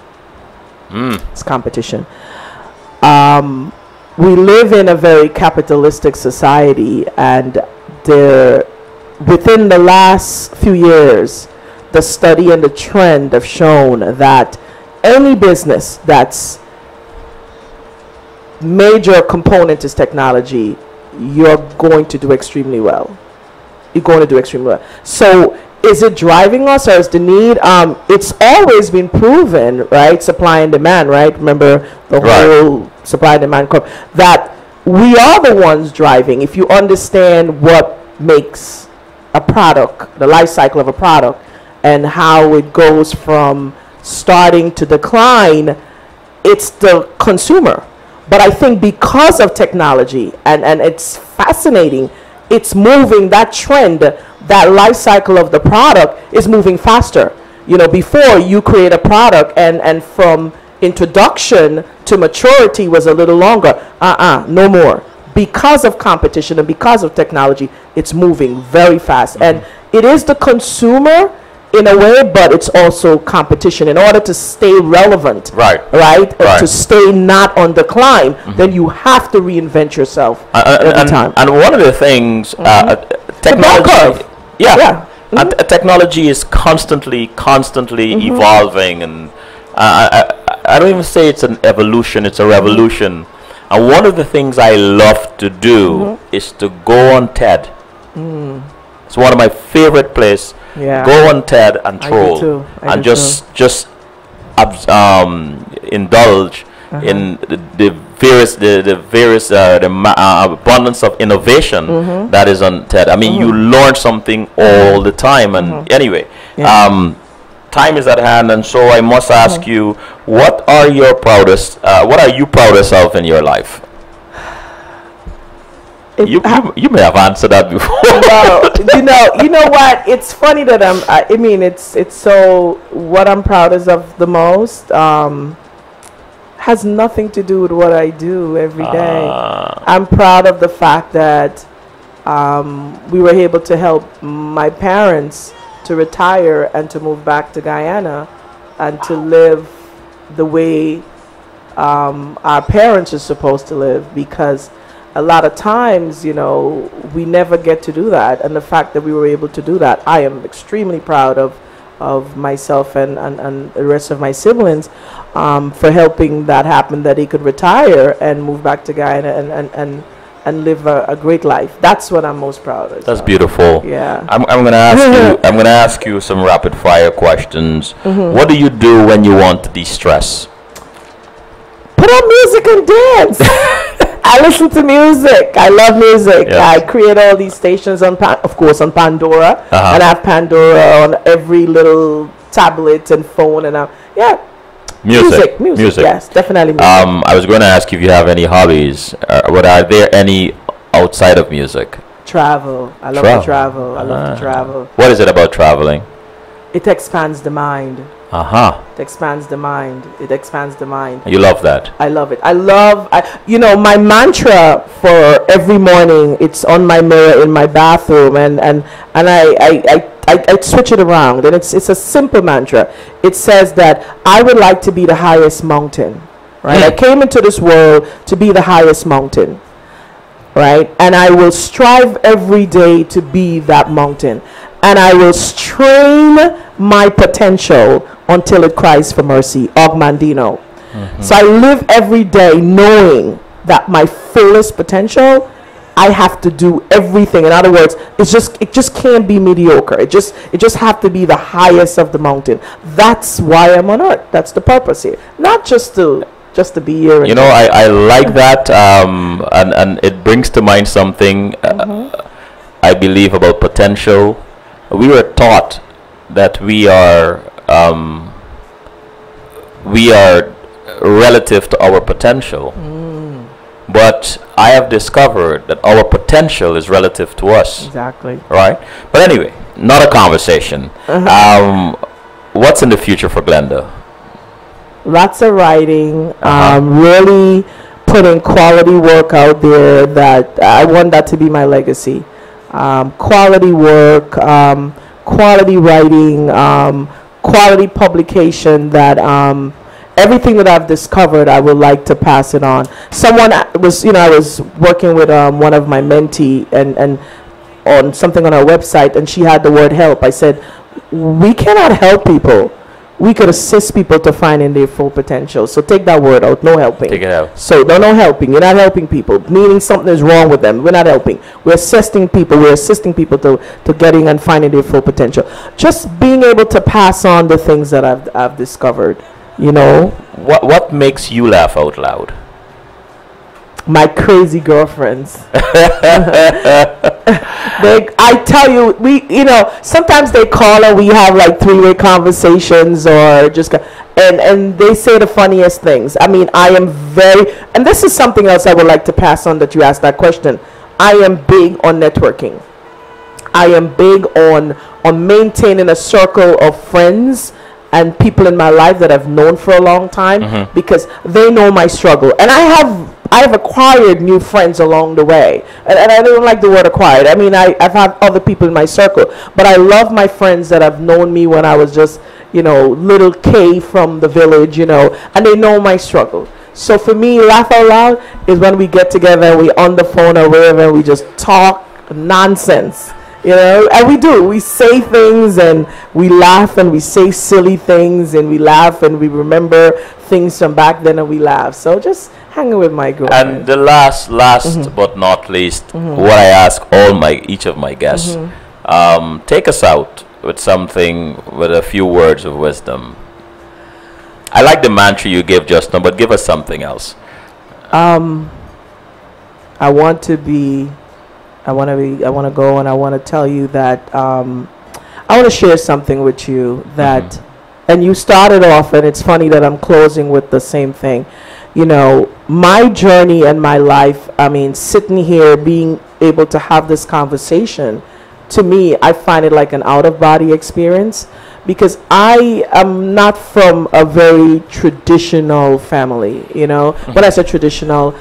Speaker 3: It's competition. We live in a very capitalistic society, and within the last few years, the study and the trend have shown that any business that's major component is technology, you're going to do extremely well. You're going to do extremely well. So is it driving us, or is the need? It's always been proven, right? Supply and demand, right? Remember the whole supply and demand curve, that we are the ones driving. If you understand what makes a product, the life cycle of a product, and how it goes from starting to decline, it's the consumer. But I think because of technology, and it's fascinating, it's moving, that trend, that life cycle of the product is moving faster. You know, before you create a product and from introduction to maturity was a little longer. No more. Because of competition and because of technology, it's moving very fast. And it is the consumer in a way, but it's also competition. In order to stay relevant, to stay not on decline, then you have to reinvent yourself every time.
Speaker 4: And one of the things, technology, technology is constantly evolving, and I don't even say it's an evolution; it's a revolution. And one of the things I love to do is to go on TED. It's one of my favorite places. Go on TED and troll, and just indulge in the various abundance of innovation that is on TED. I mean, you learn something all the time. And anyway, time is at hand, and so I must ask you, what are you proudest of in your life? You may have answered that before.
Speaker 3: No, you know what? It's funny that I mean, it's so, what I'm proudest of the most has nothing to do with what I do every day. I'm proud of the fact that we were able to help my parents to retire and to move back to Guyana and to live the way our parents are supposed to live, because a lot of times, you know, we never get to do that. And the fact that we were able to do that, I am extremely proud of myself and the rest of my siblings for helping that happen, that he could retire and move back to Guyana and live a great life. That's what I'm most proud of.
Speaker 4: That's beautiful.
Speaker 3: Yeah.
Speaker 4: I'm gonna ask you. I'm gonna ask you some rapid fire questions. What do you do when you want to de-stress?
Speaker 3: Put on music and dance. I listen to music. I love music. I create all these stations on, of course, on Pandora, and I have Pandora on every little tablet and phone, and music. Yes, definitely music.
Speaker 4: I was going to ask if you have any hobbies. But are there any outside of music?
Speaker 3: Travel. I love to travel. I love to travel.
Speaker 4: What is it about traveling?
Speaker 3: It expands the mind. It expands the mind. It expands the mind.
Speaker 4: You love that?
Speaker 3: I love it. You know, my mantra for every morning, it's on my mirror in my bathroom, and I switch it around, and it's a simple mantra. It says that I would like to be the highest mountain, right? I came into this world to be the highest mountain, right? And I will strive every day to be that mountain. And I will strain my potential until it cries for mercy. Ogmandino. So I live every day knowing that my fullest potential, I have to do everything. In other words, it just can't be mediocre. It just have to be the highest of the mountain. That's why I'm on earth. That's the purpose here. Not just to be here.
Speaker 4: You know, I like that, and it brings to mind something I believe about potential. We were taught that we are relative to our potential, but I have discovered that our potential is relative to us.
Speaker 3: Exactly.
Speaker 4: Right. But anyway, not a conversation. What's in the future for Glenda?
Speaker 3: Lots of writing. Really putting quality work out there. That I want that to be my legacy. Quality work, quality writing, quality publication, that everything that I've discovered, I would like to pass it on. I was working with one of my mentee and on something on our website, and she had the word help. I said, we cannot help people. we could assist people to finding their full potential. So take that word out, no helping.
Speaker 4: Take it out.
Speaker 3: So no helping. You're not helping people, meaning something is wrong with them. We're not helping. We're assisting people. We're assisting people to getting and finding their full potential. Just being able to pass on the things that I've discovered. You know.
Speaker 4: What makes you laugh out loud?
Speaker 3: My crazy girlfriends. I tell you, sometimes they call and we have like three-way conversations or just, and they say the funniest things. I mean, I am and this is something else I would like to pass on that you asked that question. I am big on networking. I am big on maintaining a circle of friends and people in my life that I've known for a long time, because they know my struggle. And I've acquired new friends along the way. And I don't like the word acquired. I mean, I've had other people in my circle. But I love my friends that have known me when I was just, little K from the village, and they know my struggle. So for me, laugh out loud is when we get together and we're on the phone or wherever and we just talk nonsense. And we do. We say things and we laugh and we say silly things and we laugh and we remember things from back then and we laugh. So just hanging with my girlfriend.
Speaker 4: And the last but not least, what I ask each of my guests, take us out with something, with a few words of wisdom. I like the mantra you gave just now, but give us something else.
Speaker 3: I want to go and I want to tell you that I want to share something with you that, and you started off, and it's funny that I'm closing with the same thing. My journey and my life, I mean, sitting here, being able to have this conversation, to me, I find it like an out-of-body experience, because I am not from a very traditional family, When I say traditional,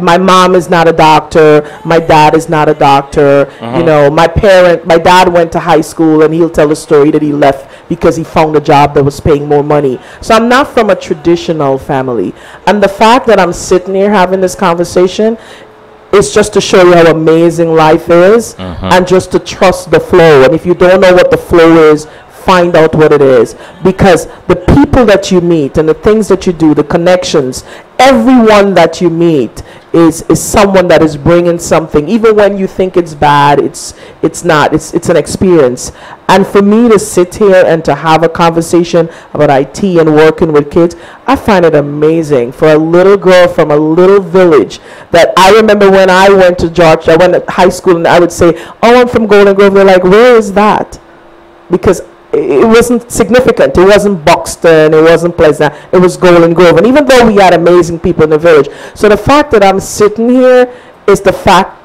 Speaker 3: my mom is not a doctor, my dad is not a doctor, my dad went to high school and he'll tell a story that he left because he found a job that was paying more money. So I'm not from a traditional family. And the fact that I'm sitting here having this conversation, it's just to show you how amazing life is, and just to trust the flow. And if you don't know what the flow is, find out what it is, because the people that you meet and the things that you do, the connections, everyone that you meet is someone that is bringing something. Even when you think it's bad, it's not. It's an experience. And for me to sit here and to have a conversation about IT and working with kids, I find it amazing. For a little girl from a little village, that I remember when I went to Georgia, I went to high school, and I would say, "Oh, I'm from Golden Grove." They're like, "Where is that?" Because it wasn't significant. It wasn't Buxton. It wasn't Pleasant. It was Golden Grove. And even though we had amazing people in the village, so the fact that I'm sitting here is the fact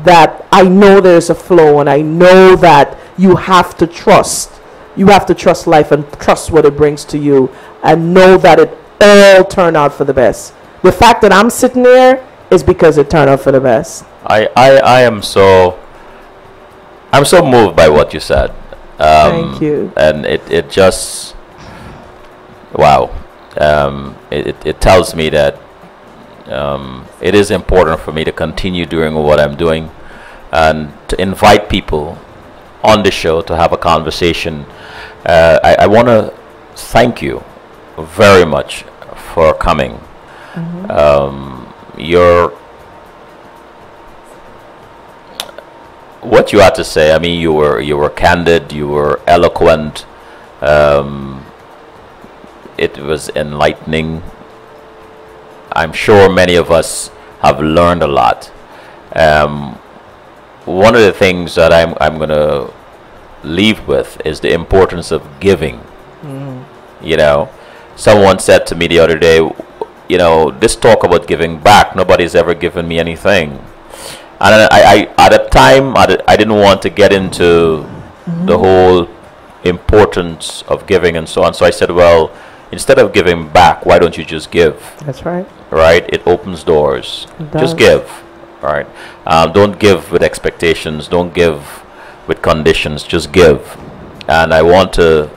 Speaker 3: that I know there's a flow, and I know that you have to trust. You have to trust life and trust what it brings to you, and know that it all turned out for the best. The fact that I'm sitting there is because it turned out for the best.
Speaker 4: I'm so moved by what you said.
Speaker 3: Thank you.
Speaker 4: And it just, wow. It tells me that it is important for me to continue doing what I'm doing, and to invite people on the show to have a conversation. I want to thank you very much for coming. What you had to say, I mean, you were candid, you were eloquent, it was enlightening. I'm sure many of us have learned a lot. One of the things that I'm going to leave with is the importance of giving. Someone said to me the other day, this talk about giving back, nobody's ever given me anything. And I at the time, I didn't want to get into the whole importance of giving and so on. So I said, well, instead of giving back, why don't you just give?
Speaker 3: That's right.
Speaker 4: Right? It opens doors. Just give. Right? Don't give with expectations. Don't give with conditions. Just give. And I want to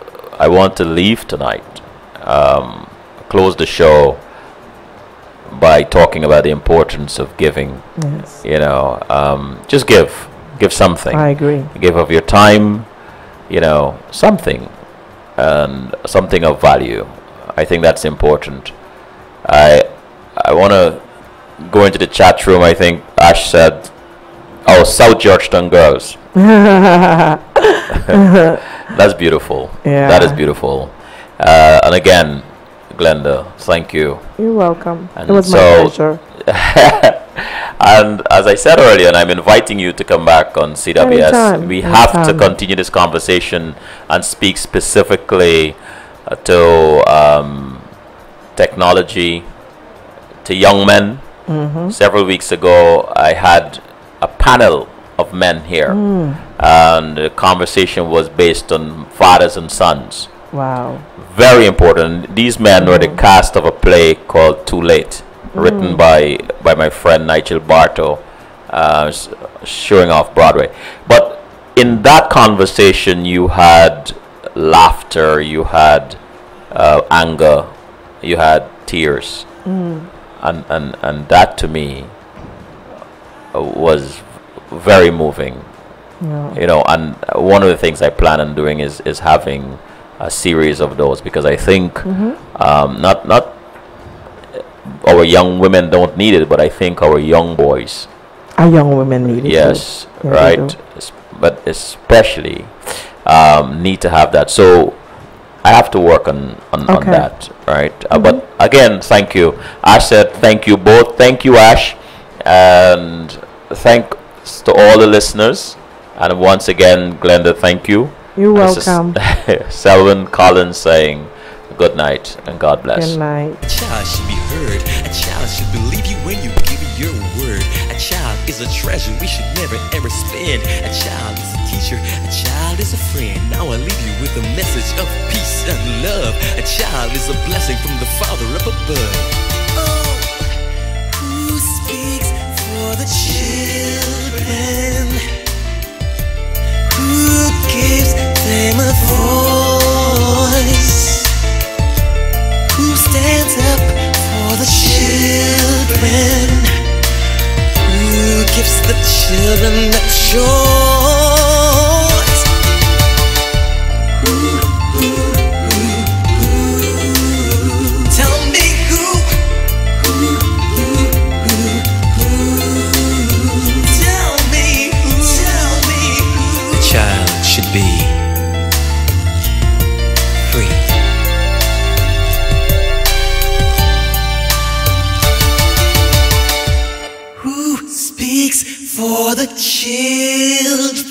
Speaker 4: leave tonight, close the show by talking about the importance of giving.
Speaker 3: Yes.
Speaker 4: Just give something.
Speaker 3: I agree.
Speaker 4: Give of your time, something. and something of value. I think that's important. I want to go into the chat room. I think Ash said, "Oh, South Georgetown girls." That's beautiful.
Speaker 3: Yeah.
Speaker 4: That is beautiful. And again, Glenda, thank you.
Speaker 3: You're welcome.
Speaker 4: And
Speaker 3: it was my
Speaker 4: so-
Speaker 3: pleasure.
Speaker 4: And as I said earlier, and I'm inviting you to come back on CWS,
Speaker 3: Anytime,
Speaker 4: we have to
Speaker 3: anytime.
Speaker 4: continue this conversation and speak specifically to technology, to young men. Several weeks ago, I had a panel of men here, and the conversation was based on fathers and sons.
Speaker 3: Wow.
Speaker 4: Very important. These men were the cast of a play called Too Late, written by my friend Nigel Bartow, showing off Broadway. But in that conversation, you had laughter, you had anger, you had tears, and that to me was very moving.
Speaker 3: Yeah.
Speaker 4: You know, and one of the things I plan on doing is having a series of those, because I think not our young women don't need it, but I think our young boys,
Speaker 3: Our young women need it.
Speaker 4: yes,
Speaker 3: too. Yeah, they
Speaker 4: right,
Speaker 3: do.
Speaker 4: but especially need to have that. So I have to work on
Speaker 3: Okay.
Speaker 4: that, right? But again, thank you. Ash said thank you both. Thank you, Ash, and thanks to all the listeners. And once again, Glenda, thank you.
Speaker 3: You're
Speaker 4: And this is
Speaker 3: welcome.
Speaker 4: Selwyn Collins saying good night and God bless.
Speaker 3: Good night.
Speaker 2: A child should be heard. A child should believe you when you give it your word. A child is a treasure we should never ever spend. A child is a teacher. A child is a friend. Now I leave you with a message of peace and love. A child is a blessing from the Father up above. Oh, who speaks for the children? Who gives them a voice? Who stands up for the children? Who gives the children a choice? Who? Tell me who? Tell me who? The child should be free. Who speaks for the children?